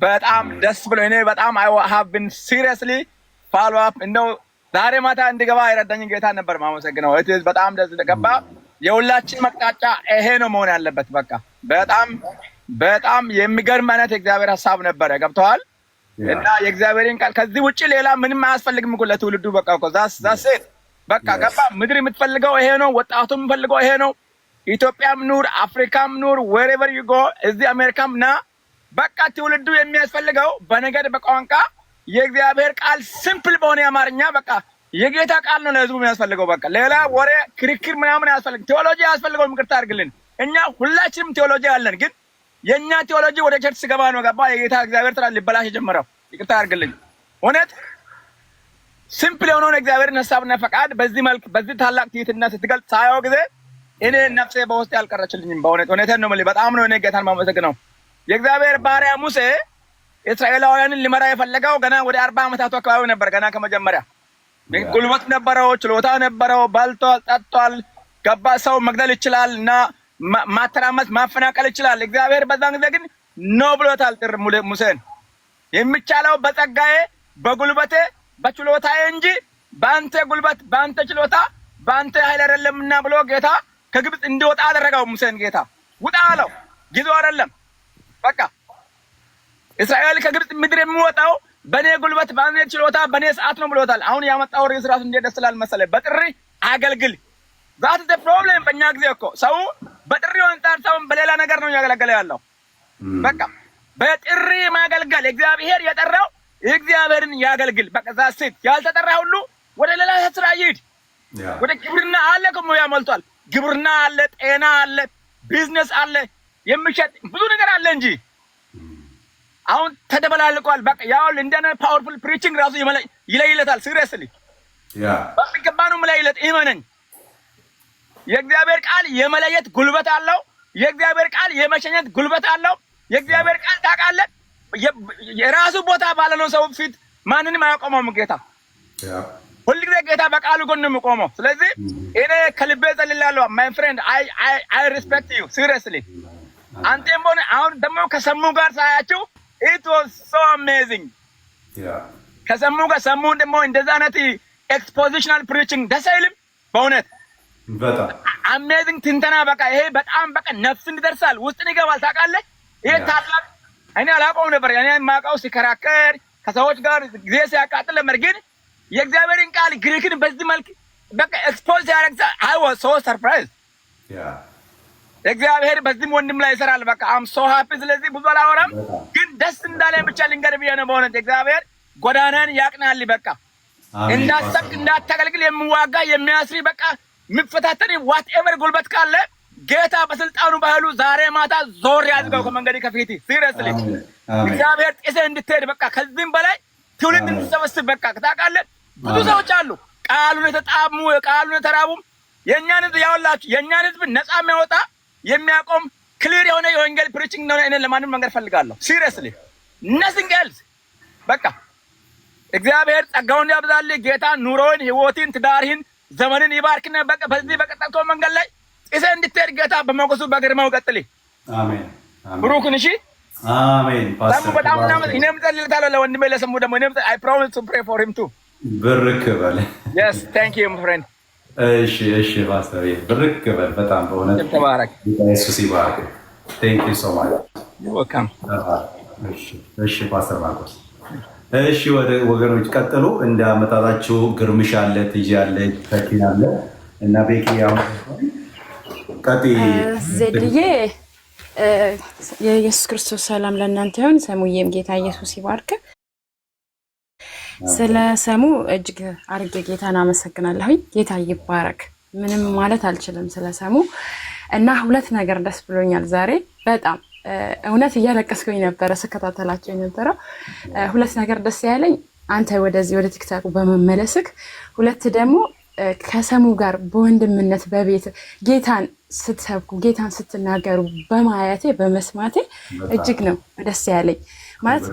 በጣም ደስ ብሎ እኔ በጣም I have been seriously follow up እንደው ዛሬ ማታ እንድገባ የረዳኝ ጌታ ነበር ማመሰግነው። ኢት ኢዝ በጣም ደስ ተገባ። የሁላችን መቅጣጫ ይሄ ነው መሆን ያለበት። በቃ በጣም የሚገርም አይነት የእግዚአብሔር ሐሳብ ነበረ። ገብተዋል። እና የእግዚአብሔርን ቃል ከዚህ ውጪ ሌላ ምንም አያስፈልግም እኮ ለትውልዱ። በቃ እኮ ዛስ በቃ ገባ። ምድር የምትፈልገው ይሄ ነው። ወጣቱ የምፈልገው ይሄ ነው። ኢትዮጵያም ኑር፣ አፍሪካም ኑር፣ wherever you go እዚህ አሜሪካም ና በቃ ትውልዱ የሚያስፈልገው በነገድ በቋንቋ የእግዚአብሔር ቃል ሲምፕል በሆነ አማርኛ በቃ የጌታ ቃል ነው ለህዝቡ የሚያስፈልገው። በቃ ሌላ ወሬ ክርክር ምናምን አያስፈልግም። ቴዎሎጂ አያስፈልገውም። ይቅርታ አድርግልን። እኛ ሁላችንም ቴዎሎጂ አለን ግን የኛ ቴዎሎጂ ወደ ቸርች ስገባ ነው ገባ የጌታ እግዚአብሔር ተራ ሊበላሽ የጀመረው። ይቅርታ አድርግልኝ። እውነት ሲምፕል የሆነውን እግዚአብሔርን ሐሳብና ፈቃድ በዚህ መልክ በዚህ ታላቅ ትህትና ስትገልጽ ሳየው ጊዜ እኔ ነፍሴ በውስጤ ያልቀረችልኝም። በእውነት እውነቴን ነው የምልህ። በጣም ነው እኔ ጌታን ማመሰግነው። የእግዚአብሔር ባሪያ ሙሴ እስራኤላውያንን ሊመራ የፈለገው ገና ወደ 40 ዓመታቱ አካባቢ ነበር። ገና ከመጀመሪያ ጉልበት ነበረው፣ ችሎታ ነበረው፣ በልቷል፣ ጠጥቷል፣ ገባ ሰው መግደል ይችላል እና ማተራመስ ማፈናቀል ይችላል። እግዚአብሔር በዛን ጊዜ ግን ነው ብሎታል ሙሴን። የሚቻለው በጸጋዬ በጉልበቴ በችሎታዬ እንጂ በአንተ ጉልበት በአንተ ችሎታ በአንተ ኃይል አይደለምና ብሎ ጌታ ከግብፅ እንዲወጣ አደረገው። ሙሴን ጌታ ውጣ አለው። ጊዜው አይደለም በቃ እስራኤል ከግብፅ ምድር የሚወጣው በኔ ጉልበት በኔ ችሎታ በኔ ሰዓት ነው ብሎታል። አሁን ያመጣው ርዕስ ራሱ እንዴት ደስ ይላል መሰለህ። በጥሪ አገልግል። ዛት ዘ ፕሮብሌም በእኛ ጊዜ እኮ ሰው በጥሪው አንፃር ሰው በሌላ ነገር ነው ያገለገለ ያለው። በቃ በጥሪ ማገልገል እግዚአብሔር የጠራው እግዚአብሔርን ያገልግል። በቃ ዛት ያልተጠራ ሁሉ ወደ ሌላ ስራ ይሄድ። ወደ ግብርና አለ እኮ ያመልጧል። ግብርና አለ፣ ጤና አለ፣ ቢዝነስ አለ፣ የሚሸጥ ብዙ ነገር አለ እንጂ አሁን ተደበላልቋል። በቃ ያው እንደነ ፓወርፉል ፕሪቺንግ ራሱ ይለይለታል። ሲሪየስሊ በሚገባ ነው የምለይለት። ኢማንን የእግዚአብሔር ቃል የመለየት ጉልበት አለው። የእግዚአብሔር ቃል የመሸኘት ጉልበት አለው። የእግዚአብሔር ቃል ታውቃለህ፣ የራሱ ቦታ ባለነው ሰው ፊት ማንንም አያቆመውም ጌታ። ሁልጊዜ ጌታ በቃሉ ጎን ነው የምቆመው። ስለዚህ እኔ ከልቤ ጸልላለሁ። ማይ ፍሬንድ አይ ሪስፔክት ዩ ሲሪየስሊ። አንተም ሆነ አሁን ደግሞ ከሰሙ ጋር ሳያችሁ it was so amazing። ከሰሙ ጋር ሰሙ ደግሞ እንደዛ አይነት ኤክስፖዚሽናል ፕሪቺንግ ደስ አይልም? በእውነት በጣም አሜዚንግ ትንተና በቃ ይሄ በጣም በቃ ነፍስን ይደርሳል፣ ውስጥን ይገባል። ታውቃለህ ይሄ ታላቅ እኔ አላውቀውም ነበር። እኔ የማውቀው ሲከራከር ከሰዎች ጋር ጊዜ ሲያቃጥል ነበር። ግን የእግዚአብሔርን ቃል ግሪክን በዚህ መልክ በቃ ኤክስፖዝ ያደርግ አይ ዋዝ ሶ ሰርፕራይዝ። እግዚአብሔር በዚህም ወንድም ላይ ይሰራል። በቃ አም ሶ ሃፒ። ስለዚህ ብዙ አላወራም፣ ግን ደስ እንዳለኝ ብቻ ልንገርህ ብዬ ነው። በእውነት እግዚአብሔር ጎዳናን ያቅናል። በቃ እንዳሰብክ እንዳታገልግል የሚዋጋ የሚያስሪ በቃ የሚፈታተን ዋትኤቨር ጉልበት ካለ ጌታ በስልጣኑ ባህሉ ዛሬ ማታ ዞር ያዝገው ከመንገድ ከፊት ሲሪየስሊ እግዚአብሔር ጥሰህ እንድትሄድ በቃ ከዚህም በላይ ትውልድ እንድትሰበስብ በቃ ታውቃለህ። ብዙ ሰዎች አሉ ቃሉን የተጣሙ ቃሉን የተራቡ የእኛን ህዝብ ያወላችሁ የእኛን ህዝብ ነፃ የሚያወጣ የሚያቆም ክሊር የሆነ የወንጌል ፕሪቺንግ ነው። እኔ ለማንም መንገር ፈልጋለሁ ሲሪየስሊ ነሲንግ ኤልስ። በቃ እግዚአብሔር ጸጋውን ያብዛልህ። ጌታ ኑሮን፣ ህይወትን፣ ትዳርህን፣ ዘመንን ይባርክና በቃ በዚህ በቀጣው መንገድ ላይ ጥሰህ እንድትሄድ ጌታ በሞገሱ በግርማው ቀጥል። አሜን። ብሩክን እሺ አሜን። ፓስተር በጣም እኔም ጸልይልታለሁ ለወንድሜ ለሰሙ ደግሞ እኔም አይ ፕሮሚስ ቱ ፕሬ ፎር ሂም ቱ። ብርክ በል። yes thank you my friend። እሺ ፓስተር ብርክ በል። በጣም በእውነት ተባረክ። ኢየሱስ ይባርክ። thank you so much welcome። እሺ ፓስተር ማርቆስ። እሺ ወደ ወገኖች ቀጥሉ። እንደ አመጣጣችሁ ግርምሽ አለ፣ ትጂ አለ፣ ተኪን አለ እና ቤኪ አሁን ዘድዬ የኢየሱስ ክርስቶስ ሰላም ለእናንተ ይሁን። ሰሙዬም ጌታ ኢየሱስ ይባርክ። ስለ ሰሙ እጅግ አርጌ ጌታን አመሰግናለሁኝ። ጌታ ይባረክ። ምንም ማለት አልችልም ስለ ሰሙ እና ሁለት ነገር ደስ ብሎኛል ዛሬ በጣም እውነት እያለቀስኩኝ ነበረ ስከታተላቸው የነበረው። ሁለት ነገር ደስ ያለኝ አንተ ወደዚህ ወደ ቲክታኩ በመመለስክ፣ ሁለት ደግሞ ከሰሙ ጋር በወንድምነት በቤት ጌታን ስትሰብኩ ጌታን ስትናገሩ በማየቴ በመስማቴ እጅግ ነው ደስ ያለኝ። ማለት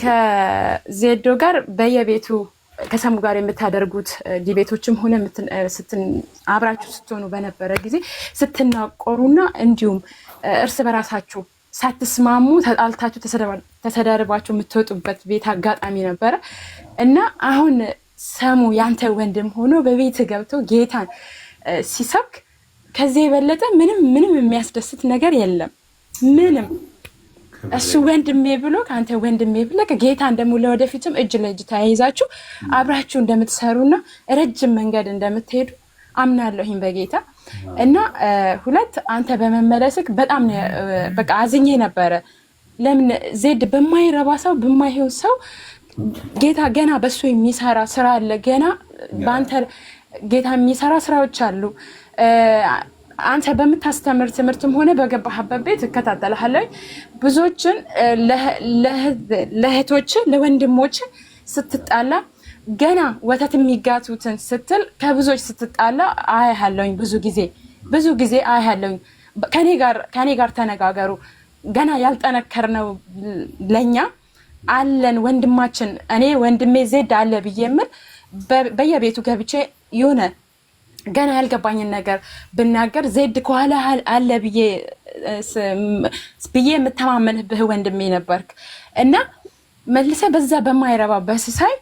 ከዜዶ ጋር በየቤቱ ከሰሙ ጋር የምታደርጉት ዲቤቶችም ሆነ አብራችሁ ስትሆኑ በነበረ ጊዜ ስትናቆሩና እንዲሁም እርስ በራሳችሁ ሳትስማሙ ተጣልታችሁ ተሰዳርባችሁ የምትወጡበት ቤት አጋጣሚ ነበረ እና አሁን ሰሙ ያንተ ወንድም ሆኖ በቤት ገብቶ ጌታን ሲሰብክ ከዚህ የበለጠ ምንም የሚያስደስት ነገር የለም። ምንም እሱ ወንድሜ ብሎ ከአንተ ወንድሜ ብሎ ጌታን ደግሞ ለወደፊትም እጅ ለእጅ ተያይዛችሁ አብራችሁ እንደምትሰሩና ረጅም መንገድ እንደምትሄዱ አምናለሁኝ በጌታ እና ሁለት አንተ በመመለስክ በጣም በቃ አዝኜ ነበረ። ለምን ዜድ በማይረባ ሰው በማይሆን ሰው ጌታ ገና በሱ የሚሰራ ስራ አለ። ገና በአንተ ጌታ የሚሰራ ስራዎች አሉ። አንተ በምታስተምር ትምህርትም ሆነ በገባህበት ቤት እከታተልሃለሁ። ብዙዎችን ለእህቶች ለወንድሞች ስትጣላ ገና ወተት የሚጋቱትን ስትል ከብዙዎች ስትጣላ አያለሁኝ። ብዙ ጊዜ አያለሁኝ። ከኔ ጋር ተነጋገሩ። ገና ያልጠነከርነው ለኛ አለን ወንድማችን። እኔ ወንድሜ ዜድ አለ ብዬ የምል በየቤቱ ገብቼ የሆነ ገና ያልገባኝን ነገር ብናገር ዜድ ከኋላ አለ ብዬ የምተማመንብህ ወንድሜ ነበርክ እና መልሰ በዛ በማይረባ በስሳይ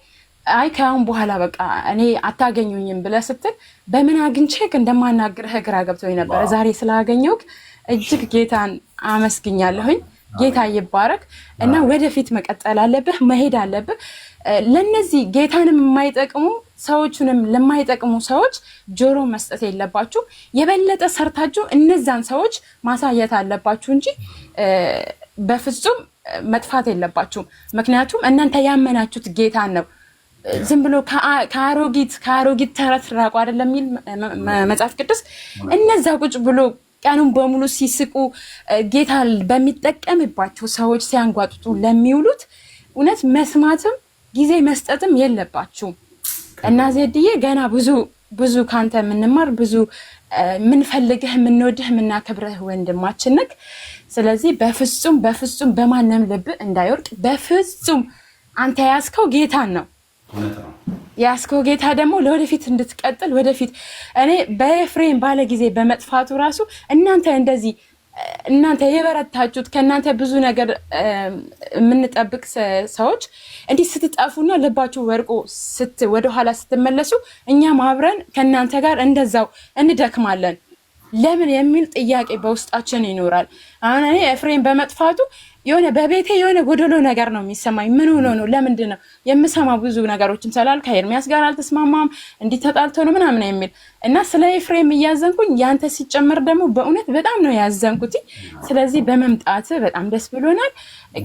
አይ ከአሁን በኋላ በቃ እኔ አታገኙኝም ብለህ ስትል በምን አግኝቼክ እንደማናግርህ ግራ ገብቶኝ ነበር። ዛሬ ስላገኘሁክ እጅግ ጌታን አመስግኛለሁኝ። ጌታ ይባረክ እና ወደፊት መቀጠል አለብህ፣ መሄድ አለብህ። ለነዚህ ጌታንም የማይጠቅሙ ሰዎችንም ለማይጠቅሙ ሰዎች ጆሮ መስጠት የለባችሁ። የበለጠ ሰርታችሁ እነዛን ሰዎች ማሳየት አለባችሁ እንጂ በፍጹም መጥፋት የለባችሁም። ምክንያቱም እናንተ ያመናችሁት ጌታን ነው። ዝም ብሎ ከአሮጊት ተረት ራቁ አይደለም የሚል መጽሐፍ ቅዱስ። እነዛ ቁጭ ብሎ ቀኑን በሙሉ ሲስቁ ጌታ በሚጠቀምባቸው ሰዎች ሲያንጓጥጡ ለሚውሉት እውነት መስማትም ጊዜ መስጠትም የለባችሁም። እና ዜድዬ ገና ብዙ ካንተ የምንማር ብዙ ምንፈልግህ ምንወድህ ምናከብረህ ወንድማችን ነክ። ስለዚህ በፍጹም በማንም ልብ እንዳይወርቅ በፍጹም አንተ ያዝከው ጌታን ነው። ያስከው ጌታ ደግሞ ለወደፊት እንድትቀጥል ወደፊት እኔ በኤፍሬም ባለ ጊዜ በመጥፋቱ ራሱ እናንተ የበረታችሁት ከእናንተ ብዙ ነገር የምንጠብቅ ሰዎች እንዲህ ስትጠፉና ልባችሁ ወርቆ ወደኋላ ስትመለሱ እኛም አብረን ከእናንተ ጋር እንደዛው እንደክማለን ለምን የሚል ጥያቄ በውስጣችን ይኖራል። አሁን እኔ ኤፍሬም በመጥፋቱ የሆነ በቤቴ የሆነ ጎደሎ ነገር ነው የሚሰማኝ። ምን ሆኖ ነው ለምንድን ነው የምሰማው ብዙ ነገሮችም ስላል ከኤርሚያስ ጋር አልተስማማም እንዲህ ተጣልቶ ነው ምናምን የሚል እና ስለ ኤፍሬም እያዘንኩኝ ያንተ ሲጨመር ደግሞ በእውነት በጣም ነው ያዘንኩት። ስለዚህ በመምጣት በጣም ደስ ብሎናል።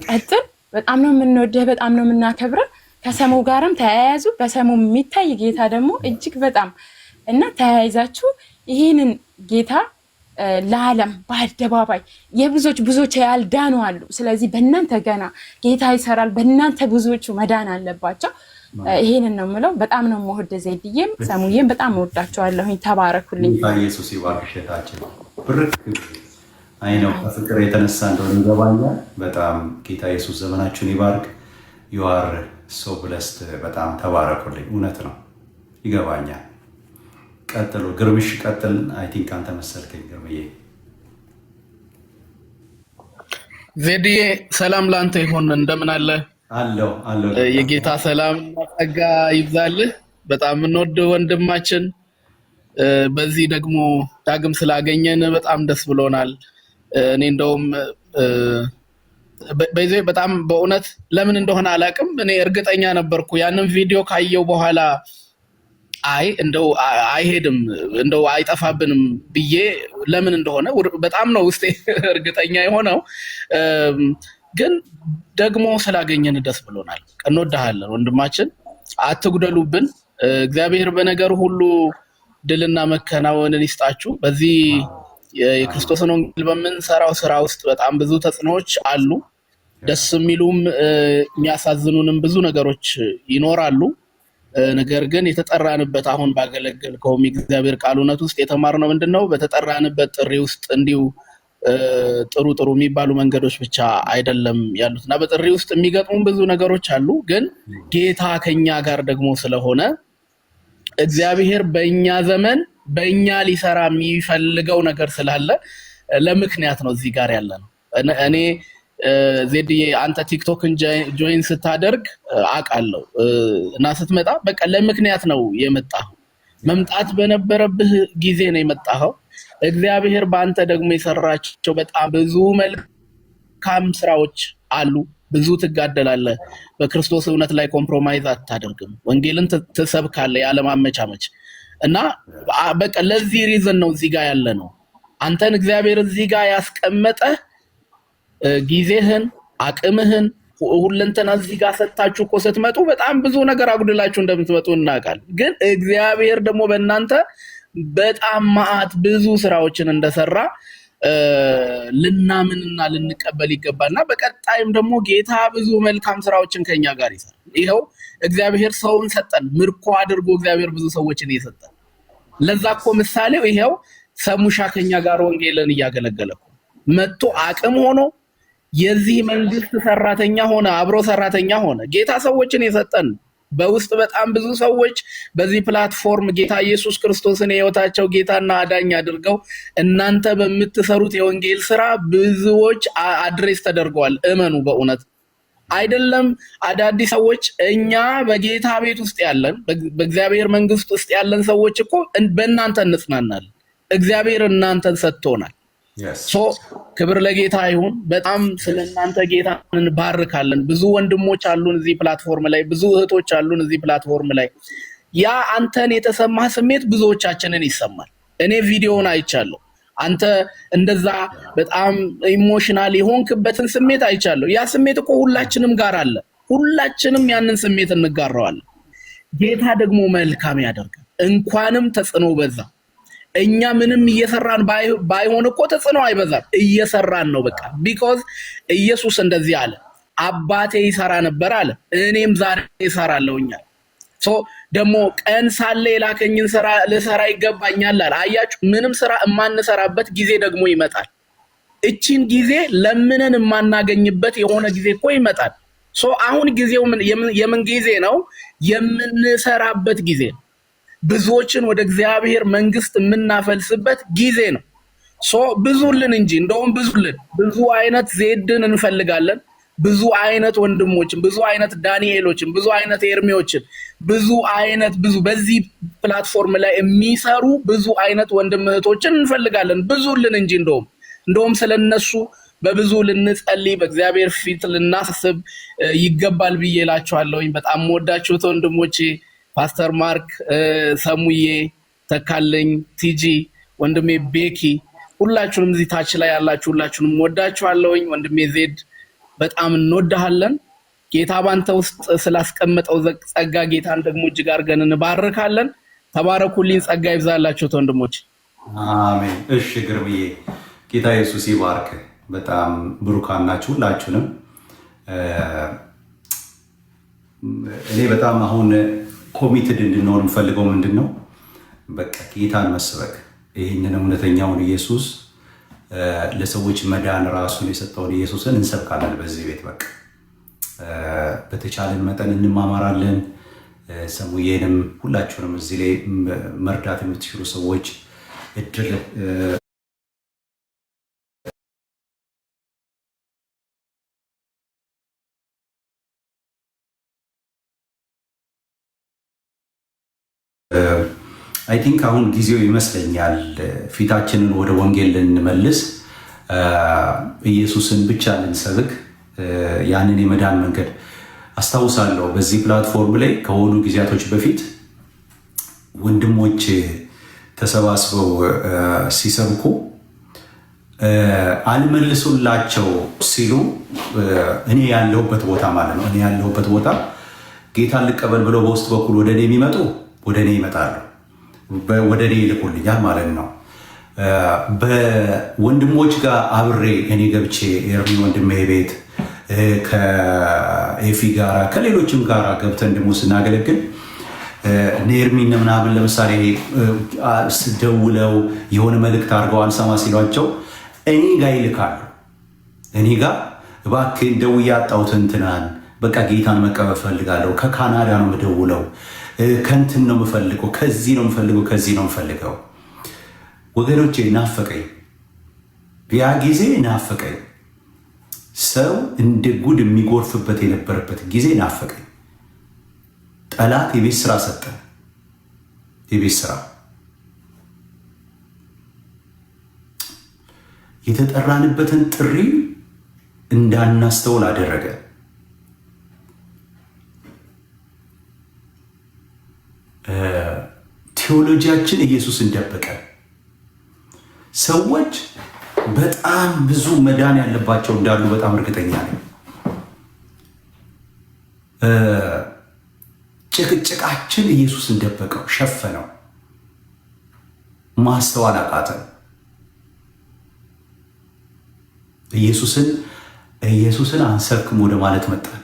ቀጥል። በጣም ነው የምንወድህ፣ በጣም ነው የምናከብረህ። ከሰሙ ጋርም ተያያዙ። በሰሙ የሚታይ ጌታ ደግሞ እጅግ በጣም እና ተያይዛችሁ ይህንን ጌታ ለዓለም በአደባባይ ብዙዎች ያልዳኑ አሉ። ስለዚህ በእናንተ ገና ጌታ ይሰራል። በእናንተ ብዙዎቹ መዳን አለባቸው። ይሄንን ነው የምለው። በጣም ነው የምወድ ዜድዬም ሰሙዬም በጣም እወዳቸዋለሁኝ። ተባረኩልኝ። ኢየሱስ ይባርክሽ እህታችን። ብርክ አይ ነው ከፍቅር የተነሳ እንደሆነ ይገባኛል። በጣም ጌታ ኢየሱስ ዘመናችሁን ይባርክ። you are so blessed። በጣም ተባረኩልኝ። እውነት ነው ይገባኛል። ቀጥሉ ግርምሽ ቀጥል። አይ ቲንክ አንተ መሰልከኝ ግርምዬ። ዜድዬ ሰላም ላንተ ይሁን። እንደምን አለ? አለው የጌታ ሰላም ጸጋ ይብዛልህ። በጣም እንወድ ወንድማችን፣ በዚህ ደግሞ ዳግም ስላገኘን በጣም ደስ ብሎናል። እኔ እንደውም በጣም በእውነት ለምን እንደሆነ አላውቅም፣ እኔ እርግጠኛ ነበርኩ ያንን ቪዲዮ ካየው በኋላ እንደው አይሄድም እንደው አይጠፋብንም ብዬ ለምን እንደሆነ በጣም ነው ውስጤ እርግጠኛ የሆነው። ግን ደግሞ ስላገኘን ደስ ብሎናል። እንወድሃለን ወንድማችን፣ አትጉደሉብን። እግዚአብሔር በነገር ሁሉ ድልና መከናወንን ይስጣችሁ። በዚህ የክርስቶስን ወንጌል በምንሰራው ስራ ውስጥ በጣም ብዙ ተጽዕኖዎች አሉ። ደስ የሚሉም የሚያሳዝኑንም ብዙ ነገሮች ይኖራሉ። ነገር ግን የተጠራንበት አሁን ባገለገልከው እግዚአብሔር ቃል እውነት ውስጥ የተማርነው ምንድነው? በተጠራንበት ጥሪ ውስጥ እንዲሁ ጥሩ የሚባሉ መንገዶች ብቻ አይደለም ያሉትና በጥሪ ውስጥ የሚገጥሙ ብዙ ነገሮች አሉ። ግን ጌታ ከኛ ጋር ደግሞ ስለሆነ እግዚአብሔር በእኛ ዘመን በእኛ ሊሰራ የሚፈልገው ነገር ስላለ ለምክንያት ነው እዚህ ጋር ያለ ነው። እኔ ዜድዬ አንተ ቲክቶክን ጆይን ስታደርግ አውቃለሁ እና ስትመጣ በቃ ለምክንያት ነው የመጣኸው። መምጣት በነበረብህ ጊዜ ነው የመጣኸው። እግዚአብሔር በአንተ ደግሞ የሰራቸው በጣም ብዙ መልካም ስራዎች አሉ። ብዙ ትጋደላለህ። በክርስቶስ እውነት ላይ ኮምፕሮማይዝ አታደርግም። ወንጌልን ትሰብካለህ ያለማመቻመች እና በቃ ለዚህ ሪዝን ነው እዚህ ጋር ያለ ነው። አንተን እግዚአብሔር እዚህ ጋር ያስቀመጠህ ጊዜህን አቅምህን ሁለንተና እዚህ ጋር ሰጣችሁ እኮ ስትመጡ በጣም ብዙ ነገር አጉድላችሁ እንደምትመጡ እናውቃለን። ግን እግዚአብሔር ደግሞ በእናንተ በጣም ማአት ብዙ ስራዎችን እንደሰራ ልናምንና ልንቀበል ይገባልና በቀጣይም ደግሞ ጌታ ብዙ መልካም ስራዎችን ከኛ ጋር ይሰራል። ይሄው እግዚአብሔር ሰውን ሰጠን፣ ምርኮ አድርጎ እግዚአብሔር ብዙ ሰዎችን ይሰጠን። ለዛ እኮ ምሳሌው ይሄው ሰሙሻ ከኛ ጋር ወንጌልን እያገለገለ መጥቶ አቅም ሆኖ የዚህ መንግስት ሰራተኛ ሆነ፣ አብሮ ሰራተኛ ሆነ። ጌታ ሰዎችን የሰጠን በውስጥ በጣም ብዙ ሰዎች በዚህ ፕላትፎርም ጌታ ኢየሱስ ክርስቶስን የህይወታቸው ጌታና አዳኝ አድርገው እናንተ በምትሰሩት የወንጌል ስራ ብዙዎች አድሬስ ተደርገዋል። እመኑ። በእውነት አይደለም አዳዲስ ሰዎች፣ እኛ በጌታ ቤት ውስጥ ያለን በእግዚአብሔር መንግስት ውስጥ ያለን ሰዎች እኮ በእናንተ እንጽናናለን። እግዚአብሔር እናንተን ሰጥቶናል። ክብር ለጌታ ይሁን። በጣም ስለናንተ ጌታን እንባርካለን። ብዙ ወንድሞች አሉን እዚህ ፕላትፎርም ላይ፣ ብዙ እህቶች አሉን እዚህ ፕላትፎርም ላይ። ያ አንተን የተሰማህ ስሜት ብዙዎቻችንን ይሰማል። እኔ ቪዲዮውን አይቻለሁ። አንተ እንደዛ በጣም ኢሞሽናል የሆንክበትን ስሜት አይቻለሁ። ያ ስሜት እኮ ሁላችንም ጋር አለ። ሁላችንም ያንን ስሜት እንጋራዋለን። ጌታ ደግሞ መልካም ያደርጋል። እንኳንም ተጽዕኖ በዛ። እኛ ምንም እየሰራን ባይሆን እኮ ተጽዕኖ አይበዛም። እየሰራን ነው በቃ። ቢኮዝ ኢየሱስ እንደዚህ አለ፣ አባቴ ይሰራ ነበር አለ፣ እኔም ዛሬ እሰራለሁኛል። ደግሞ ቀን ሳለ የላከኝን ስራ ልሰራ ይገባኛል አለ። አያችሁ፣ ምንም ስራ የማንሰራበት ጊዜ ደግሞ ይመጣል። እቺን ጊዜ ለምንን የማናገኝበት የሆነ ጊዜ እኮ ይመጣል። አሁን ጊዜው የምን ጊዜ ነው? የምንሰራበት ጊዜ ነው። ብዙዎችን ወደ እግዚአብሔር መንግስት የምናፈልስበት ጊዜ ነው። ብዙልን እንጂ እንደውም ብዙ አይነት ዜድን እንፈልጋለን። ብዙ አይነት ወንድሞችን፣ ብዙ አይነት ዳንኤሎችን፣ ብዙ አይነት ኤርሚዎችን፣ ብዙ በዚህ ፕላትፎርም ላይ የሚሰሩ ብዙ አይነት ወንድም እህቶችን እንፈልጋለን። ብዙልን እንጂ እንደውም ስለነሱ በብዙ ልንጸልይ በእግዚአብሔር ፊት ልናስብ ይገባል ብዬ እላችኋለሁኝ። በጣም ወዳችሁት ወንድሞቼ ፓስተር ማርክ፣ ሰሙዬ፣ ተካልኝ፣ ቲጂ፣ ወንድሜ ቤኪ፣ ሁላችሁንም እዚህ ታች ላይ ያላችሁ ሁላችሁንም ወዳችኋለሁኝ። ወንድሜ ዜድ በጣም እንወዳሃለን። ጌታ ባንተ ውስጥ ስላስቀመጠው ጸጋ ጌታን ደግሞ እጅግ አድርገን እንባርካለን። ተባረኩልኝ። ጸጋ ይብዛላችሁ ወንድሞች። አሜን። እሺ ግርምዬ፣ ጌታ ኢየሱስ ይባርክ። በጣም ብሩካን ናችሁ ሁላችሁንም። እኔ በጣም አሁን ኮሚትድ እንድንሆን የምፈልገው ምንድን ነው? በቃ ጌታን መስበክ፣ ይህንን እውነተኛውን ኢየሱስ ለሰዎች መዳን ራሱን የሰጠውን ኢየሱስን እንሰብካለን በዚህ ቤት። በቃ በተቻለን መጠን እንማማራለን። ሰሙዬንም ሁላችሁንም እዚህ ላይ መርዳት የምትችሉ ሰዎች እድል አይ ቲንክ አሁን ጊዜው ይመስለኛል ፊታችንን ወደ ወንጌል ልንመልስ፣ ኢየሱስን ብቻ ልንሰብክ፣ ያንን የመዳን መንገድ አስታውሳለሁ። በዚህ ፕላትፎርም ላይ ከሆኑ ጊዜያቶች በፊት ወንድሞች ተሰባስበው ሲሰብኩ አልመልሱላቸው ሲሉ እኔ ያለሁበት ቦታ ማለት ነው፣ እኔ ያለሁበት ቦታ ጌታን ልቀበል ብለው በውስጥ በኩል ወደ እኔ የሚመጡ ወደ እኔ ይመጣሉ፣ ወደ እኔ ይልኩልኛል ማለት ነው። በወንድሞች ጋር አብሬ እኔ ገብቼ ኤርሚ ወንድሜ ቤት ከኤፊ ጋራ ከሌሎችም ጋር ገብተን ደግሞ ስናገለግል ኤርሚን ምናምን ለምሳሌ ደውለው የሆነ መልእክት አድርገው አልሰማ ሲሏቸው እኔ ጋር ይልካሉ። እኔ ጋር እባክህ ደውዬ አጣሁት እንትናን በቃ ጌታን መቀበል ፈልጋለሁ፣ ከካናዳ ነው የምደውለው፣ ከንትን ነው የምፈልገው፣ ከዚህ ነው የምፈልገው፣ ከዚህ ነው የምፈልገው። ወገኖቼ ናፈቀኝ፣ ያ ጊዜ ናፈቀኝ። ሰው እንደ ጉድ የሚጎርፍበት የነበረበት ጊዜ ናፈቀኝ። ጠላት የቤት ስራ ሰጠ። የቤት ስራ የተጠራንበትን ጥሪ እንዳናስተውል አደረገ። ቴዎሎጂያችን ኢየሱስን ደበቀ። ሰዎች በጣም ብዙ መዳን ያለባቸው እንዳሉ በጣም እርግጠኛ ነኝ። ጭቅጭቃችን ኢየሱስን ደበቀው፣ ሸፈነው፣ ማስተዋል አቃተን። ኢየሱስን አንሰብክም ወደ ማለት መጣን።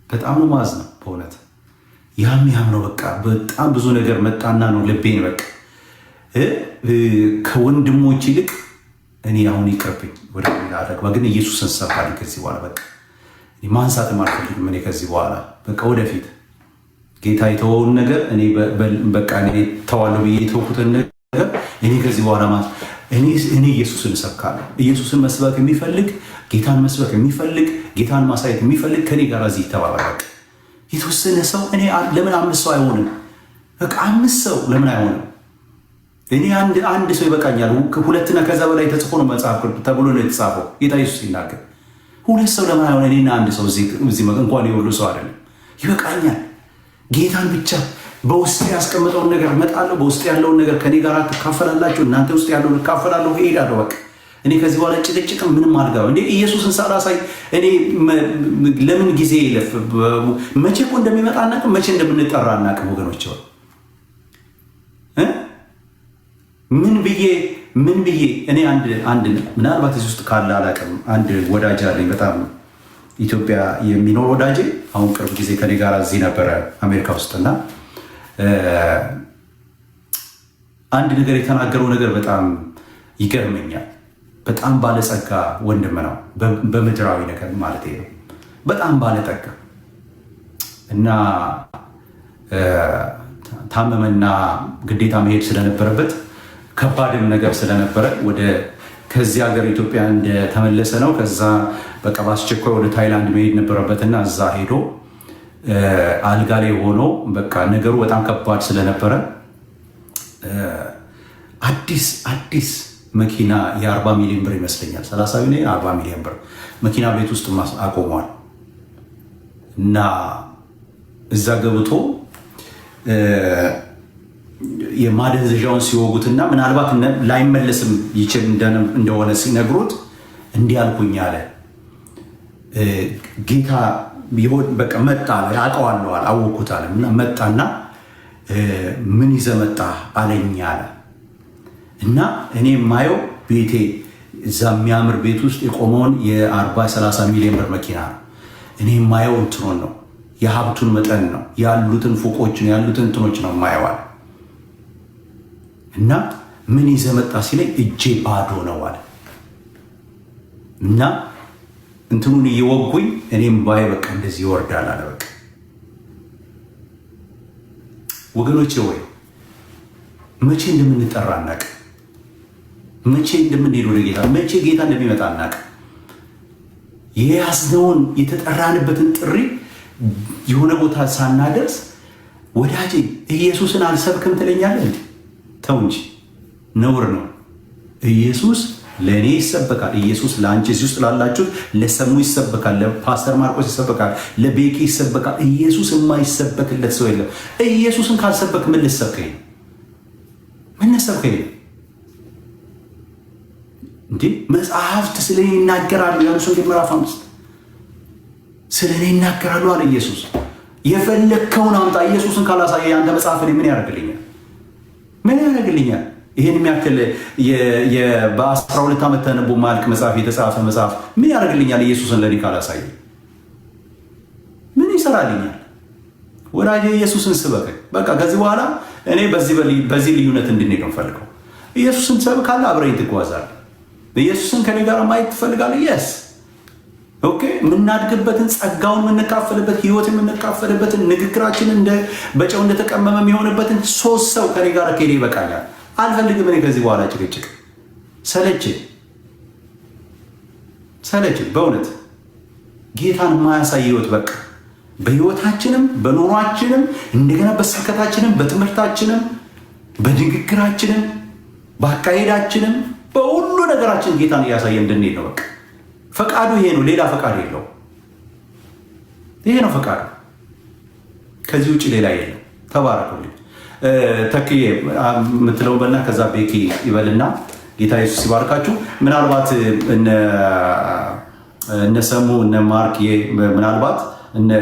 በጣም ነው ማዝነው በእውነት ያም ነው። በቃ በጣም ብዙ ነገር መጣና ነው ልቤን በቃ ከወንድሞች ይልቅ እኔ አሁን ይቅርብኝ ወደ አደግባ ግን ኢየሱስን ሰብካለሁ ከዚህ በኋላ በቃ ማንሳትም አልፈልግም። እኔ ከዚህ በኋላ በቃ ወደፊት ጌታ የተወውን ነገር እኔ በቃ እኔ ተዋለሁ ብዬ የተወኩትን ነገር እኔ ከዚህ በኋላ ማለት እኔ ኢየሱስን ሰብካለሁ። ኢየሱስን መስበክ የሚፈልግ ጌታን መስበክ የሚፈልግ ጌታን ማሳየት የሚፈልግ ከኔ ጋር እዚህ ይተባበራል። የተወሰነ ሰው እኔ ለምን 5 ሰው አይሆንም? በቃ 5 ሰው ለምን አይሆንም? እኔ አንድ ሰው ይበቃኛል። 2 ከዛ በላይ ተጽፎ ነው መጽሐፍ ተብሎ ነው የተጻፈው። ጌታ ኢየሱስ ሲናገር 2 ሰው ለምን አይሆን? እኔና አንድ ሰው እዚህ እንኳን የሁሉ ሰው አይደለም፣ ይበቃኛል። ጌታን ብቻ በውስጥ ያስቀመጠውን ነገር እመጣለሁ። በውስጥ ያለውን ነገር ከኔ ጋር ትካፈላላችሁ፣ እናንተ ውስጥ ያለውን እካፈላለሁ፣ እሄዳለሁ። በቃ እኔ ከዚህ በኋላ ጭቅጭቅም ምንም አልገባም። እንዴ ኢየሱስን ሳላሳይ እኔ ለምን ጊዜ ይለፍ? መቼ እኮ እንደሚመጣ አናውቅም፣ መቼ እንደምንጠራ አናውቅም። ወገኖች ምን ብዬ እኔ አንድ ምናልባት እዚህ ውስጥ ካለ አላውቅም፣ አንድ ወዳጅ አለኝ በጣም ኢትዮጵያ የሚኖር ወዳጄ። አሁን ቅርብ ጊዜ ከኔ ጋር እዚህ ነበረ አሜሪካ ውስጥና አንድ ነገር የተናገረው ነገር በጣም ይገርመኛል። በጣም ባለጸጋ ወንድም ነው፣ በምድራዊ ነገር ማለት ነው። በጣም ባለጠጋ እና ታመመና ግዴታ መሄድ ስለነበረበት ከባድም ነገር ስለነበረ ከዚህ ሀገር ኢትዮጵያ እንደተመለሰ ነው። ከዛ በቃ በአስቸኳይ ወደ ታይላንድ መሄድ ነበረበትና እዛ ሄዶ አልጋ ላይ ሆኖ በቃ ነገሩ በጣም ከባድ ስለነበረ አዲስ መኪና የ40 ሚሊዮን ብር ይመስለኛል 30 ሚሊዮን 40 ሚሊዮን ብር መኪና ቤት ውስጥ አቆሟል። እና እዛ ገብቶ የማደንዘዣውን ሲወጉትና ምናልባት ላይመለስም ይችል እንደሆነ ሲነግሩት እንዲህ አልኩኝ አለ። ጌታ ቢሆን በቃ መጣ ያውቀዋለሁ አወኩት አለ። መጣና ምን ይዘህ መጣህ አለኝ አለ። እና እኔ የማየው ቤቴ እዛ የሚያምር ቤት ውስጥ የቆመውን የ40-30 ሚሊዮን ብር መኪና ነው። እኔ የማየው እንትኑን ነው፣ የሀብቱን መጠን ነው፣ ያሉትን ፎቆችን ያሉትን እንትኖች ነው የማየዋል። እና ምን ይዘህ መጣህ ሲለኝ እጄ ባዶ ነው አለ። እና እንትኑን እየወጉኝ እኔም ባይ በቃ እንደዚህ ይወርዳል አለ። በቃ ወገኖቼ ወይ መቼ እንደምንጠራ አናውቅም። መቼ እንደምንሄድ ወደ ጌታ፣ መቼ ጌታ እንደሚመጣ አናውቅም። የያዝነውን የተጠራንበትን ጥሪ የሆነ ቦታ ሳናደርስ ወዳጄ ኢየሱስን አልሰብክም ትለኛለህ? ተው እንጂ ነውር ነው። ኢየሱስ ለእኔ ይሰበካል። ኢየሱስ ለአንቺ እዚህ ውስጥ ላላችሁ ለሰሙ ይሰበካል። ለፓስተር ማርቆስ ይሰበካል። ለቤኪ ይሰበካል። ኢየሱስ የማይሰበክለት ሰው የለም። ኢየሱስን ካልሰበክ ምን ልሰብከኝ ነው? ምን ልሰብከኝ ነው እንዴ? መጽሐፍት ስለ እኔ ይናገራሉ። ዮሐንስ ወንጌል ምዕራፍ 5 ስለ እኔ ይናገራሉ አለ ኢየሱስ። የፈለግከውን አምጣ፣ ኢየሱስን ካላሳየ አንተ መጽሐፍ ምን ያደርግልኛል? ምን ያደርግልኛል? ይህን የሚያክል በ12 ዓመት ተነቦ ማልቅ መጽሐፍ የተጻፈ መጽሐፍ ምን ያደርግልኛል? ኢየሱስን ለእኔ ካላሳየ ምን ይሰራልኛል? ወዳጄ ኢየሱስን ስበከኝ። በቃ ከዚህ በኋላ እኔ በዚህ ልዩነት እንድንሄድ ነው ፈልገው። ኢየሱስን ትሰብካለህ፣ አብረኝ ትጓዛለህ። ኢየሱስን ከኔ ጋር ማየት ትፈልጋለህ? የስ ኦኬ። የምናድግበትን ጸጋውን የምንካፈልበት ህይወት የምንካፈልበትን ንግግራችንን በጨው እንደተቀመመ የሚሆንበትን 3 ሰው ከኔ ጋር ከሄደ ይበቃኛል። አልፈልግም። እኔ ከዚህ በኋላ ጭቅጭቅ ሰለችን። በእውነት ጌታን የማያሳይ ህይወት በቃ በህይወታችንም በኑሯችንም እንደገና በስብከታችንም በትምህርታችንም በንግግራችንም በአካሄዳችንም በሁሉ ነገራችን ጌታን እያሳየ እንድንሄድ ነው። በቃ ፈቃዱ ይሄ ነው። ሌላ ፈቃድ የለው። ይሄ ነው ፈቃዱ። ከዚህ ውጭ ሌላ የለም። ተባረኩልኝ። ተክዬ የምትለው በልና ከዛ ቤኪ ይበልና ጌታ ኢየሱስ ይባርካችሁ። ምናልባት እነ ሰሙ እነ ማርክ ምናልባት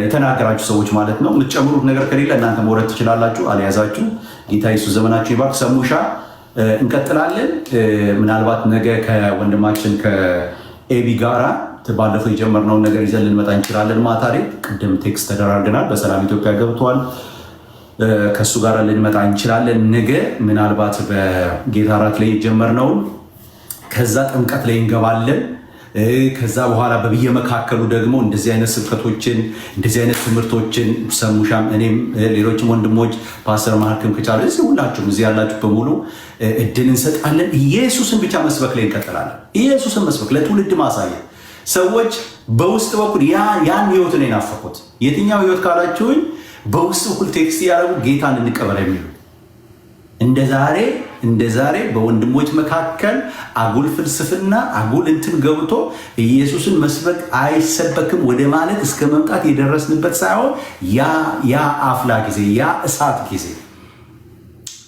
የተናገራችሁ ሰዎች ማለት ነው የምትጨምሩት ነገር ከሌለ እናንተ መውረድ ትችላላችሁ። አልያዛችሁ። ጌታ ኢየሱስ ዘመናችሁ ይባርክ። ሰሙሻ እንቀጥላለን። ምናልባት ነገ ከወንድማችን ከኤቢ ጋራ ባለፈው የጀመርነውን ነገር ይዘን ልንመጣ እንችላለን። ማታ ላይ ቅድም ቴክስት ተደራርገናል። በሰላም ኢትዮጵያ ገብቷል። ከእሱ ጋር ልንመጣ እንችላለን። ነገ ምናልባት በጌታ እራት ላይ የጀመርነውን ከዛ ጥምቀት ላይ እንገባለን። ከዛ በኋላ በየመካከሉ ደግሞ እንደዚህ አይነት ስብከቶችን እንደዚህ አይነት ትምህርቶችን ሰሙሻም እኔም ሌሎችም ወንድሞች ፓስተር ማርክም ከቻለ እዚህ ሁላችሁም እዚህ ያላችሁ በሙሉ እድል እንሰጣለን። ኢየሱስን ብቻ መስበክ ላይ እንቀጥላለን። ኢየሱስን መስበክ ለትውልድ ማሳየት ሰዎች በውስጥ በኩል ያን ህይወት ነው የናፈቁት። የትኛው ህይወት ካላችሁኝ በውስጥ በኩል ቴክስት ያደረጉ ጌታን እንቀበል የሚሉ እንደ ዛሬ በወንድሞች መካከል አጉል ፍልስፍና አጉል እንትን ገብቶ ኢየሱስን መስበክ አይሰበክም ወደ ማለት እስከ መምጣት የደረስንበት ሳይሆን ያ አፍላ ጊዜ ያ እሳት ጊዜ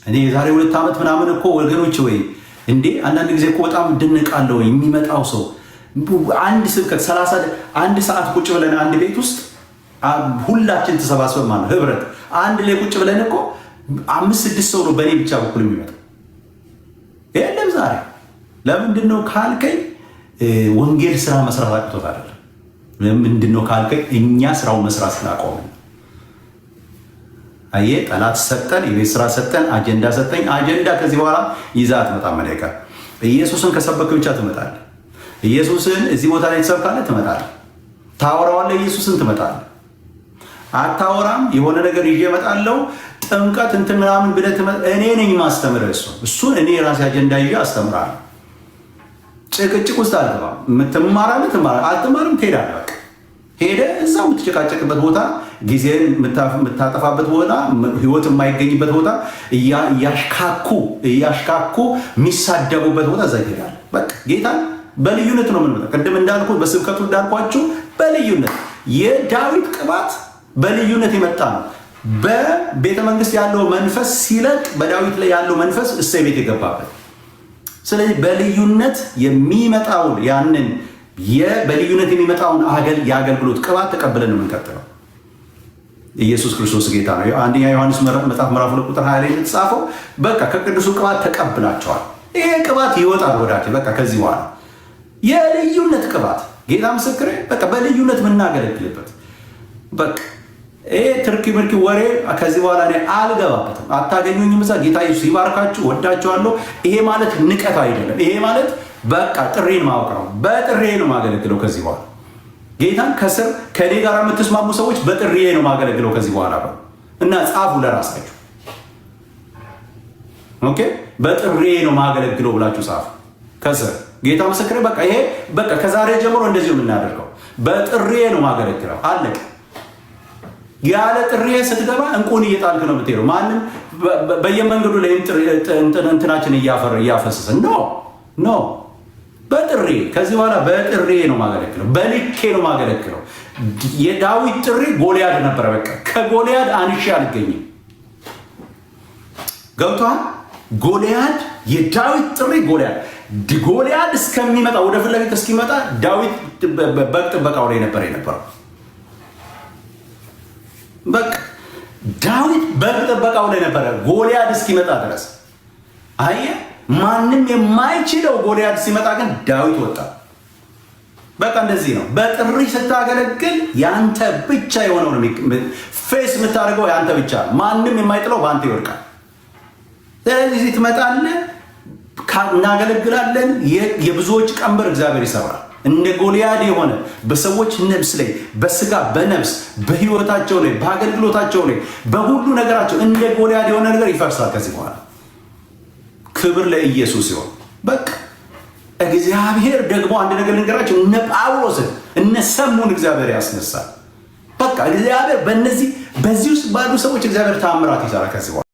እኔ የዛሬ 2 ዓመት ምናምን እኮ ወገኖች ወይ እንዴ አንዳንድ ጊዜ እኮ በጣም እደነቃለሁ። የሚመጣው ሰው አንድ ስብከት 31 ሰዓት ቁጭ ብለን አንድ ቤት ውስጥ ሁላችን ተሰባስበን ማለት ህብረት አንድ ላይ ቁጭ ብለን እኮ 5-6 ሰው ነው በእኔ ብቻ በኩል የሚመጣው። የለም ዛሬ ለምንድን ነው ካልከኝ ወንጌል ስራ መስራት አቅቶት አይደለም። ለምንድን ነው ካልከኝ እኛ ስራው መስራት ስላቆምን። አየህ ጠላት ሰጠን፣ የቤት ስራ ሰጠን፣ አጀንዳ ሰጠኝ። አጀንዳ ከዚህ በኋላ ይዛ አትመጣም። ኢየሱስን ከሰበክ ብቻ ትመጣለህ። ኢየሱስን እዚህ ቦታ ላይ ትሰብካለህ፣ ትመጣለህ። ታወራዋለህ፣ ኢየሱስን ትመጣለህ። አታወራም፣ የሆነ ነገር ይዤ እመጣለሁ፣ ጥምቀት እንትን ምናምን ብለህ እኔ ነኝ ማስተምረህ። እሱን እኔ የራሴ አጀንዳ ይዤ አስተምራለሁ። ጭቅጭቅ ውስጥ አልገባም። የምትማራለህ፣ አልትማርም፣ ትሄዳለህ። በቃ ሄደህ እዛው የምትጨቃጨቅበት ቦታ፣ ጊዜን የምታጠፋበት ቦታ፣ ህይወት የማይገኝበት ቦታ፣ እያሽካኩ የሚሳደቡበት ቦታ እዛ ይሄዳል። በቃ ጌታ በልዩነት ነው የምንመጣው። ቅድም እንዳልኩ በስብከቱ እንዳልኳችሁ በልዩነት የዳዊት ቅባት በልዩነት የመጣ ነው። በቤተ መንግስት ያለው መንፈስ ሲለቅ በዳዊት ላይ ያለው መንፈስ እሰይ ቤት የገባበት። ስለዚህ በልዩነት የሚመጣውን ያንን በልዩነት የሚመጣውን የአገልግሎት ቅባት ተቀብለን ነው የምንቀጥለው። ኢየሱስ ክርስቶስ ጌታ ነው። አንደኛ ዮሐንስ መጽሐፍ ምዕራፍ 2 ቁጥር 20 ላይ የተጻፈው በቃ ከቅዱሱ ቅባት ተቀብላቸዋል። ይሄ ቅባት ይወጣል ወዳጅ። በቃ ከዚህ በኋላ የልዩነት ቅባት ጌታ ምስክሬ፣ በቃ በልዩነት የምናገለግልበት በቃ ይሄ ትርኪ ምርኪ ወሬ ከዚህ በኋላ እኔ አልገባበትም። አታገኙኝም። እዛ ጌታ ኢየሱስ ይባርካችሁ፣ ወዳችኋለሁ። ይሄ ማለት ንቀት አይደለም። ይሄ ማለት በቃ ጥሬን ማወቅ ነው። በጥሬ ነው ማገለግለው ከዚህ በኋላ ጌታን። ከስር ከኔ ጋር የምትስማሙ ሰዎች በጥሬ ነው ማገለግለው ከዚህ በኋላ እና ጻፉ ለራሳችሁ። ኦኬ፣ በጥሬ ነው ማገለግለው ብላችሁ ጻፉ ከስር። ጌታ ምስክሬ፣ በቃ ይሄ በቃ ከዛሬ ጀምሮ እንደዚህ ነው የምናደርገው። በጥሬ ነው ማገለግለው። አለቀ። ያለ ጥሬ ስትገባ እንቁን እየጣልክ ነው የምትሄደው። ማንም በየመንገዱ ላይ እንትናችን እያፈሰሰ ኖ በጥሬ ከዚህ በኋላ በጥሬ ነው ማገለግለው። በልኬ ነው ማገለግለው። የዳዊት ጥሪ ጎልያድ ነበረ። በቃ ከጎልያድ አንሼ አልገኝም። ገብቶሃል? ጎልያድ የዳዊት ጥሪ ጎልያድ እስከሚመጣ ወደ ፊት ለፊት እስኪመጣ ዳዊት በግ ጥበቃው ላይ ነበር የነበረው። በቃ ዳዊት በግ ጥበቃው ላይ ነበረ ጎልያድ እስኪመጣ ድረስ። አየህ፣ ማንም የማይችለው ጎልያድ ሲመጣ ግን ዳዊት ወጣ። በቃ እንደዚህ ነው። በጥሪ ስታገለግል ያንተ ብቻ የሆነው ፌስ የምታደርገው ያንተ ብቻ፣ ማንም የማይጥለው በአንተ ይወድቃል። ስለዚህ ትመጣለህ፣ እናገለግላለን። የብዙዎች ቀንበር እግዚአብሔር ይሰብራል። እንደ ጎልያድ የሆነ በሰዎች ነፍስ ላይ በስጋ በነፍስ በህይወታቸው ላይ በአገልግሎታቸው ላይ በሁሉ ነገራቸው እንደ ጎልያድ የሆነ ነገር ይፈርሳል ከዚህ በኋላ። ክብር ለኢየሱስ ይሁን። በቃ እግዚአብሔር ደግሞ አንድ ነገር ልንገራቸው፣ እነ ጳውሎስን እነ ሰሙን እግዚአብሔር ያስነሳል። በቃ እግዚአብሔር በዚህ ውስጥ ባሉ ሰዎች እግዚአብሔር ተአምራት ይሰራል ከዚህ በኋላ።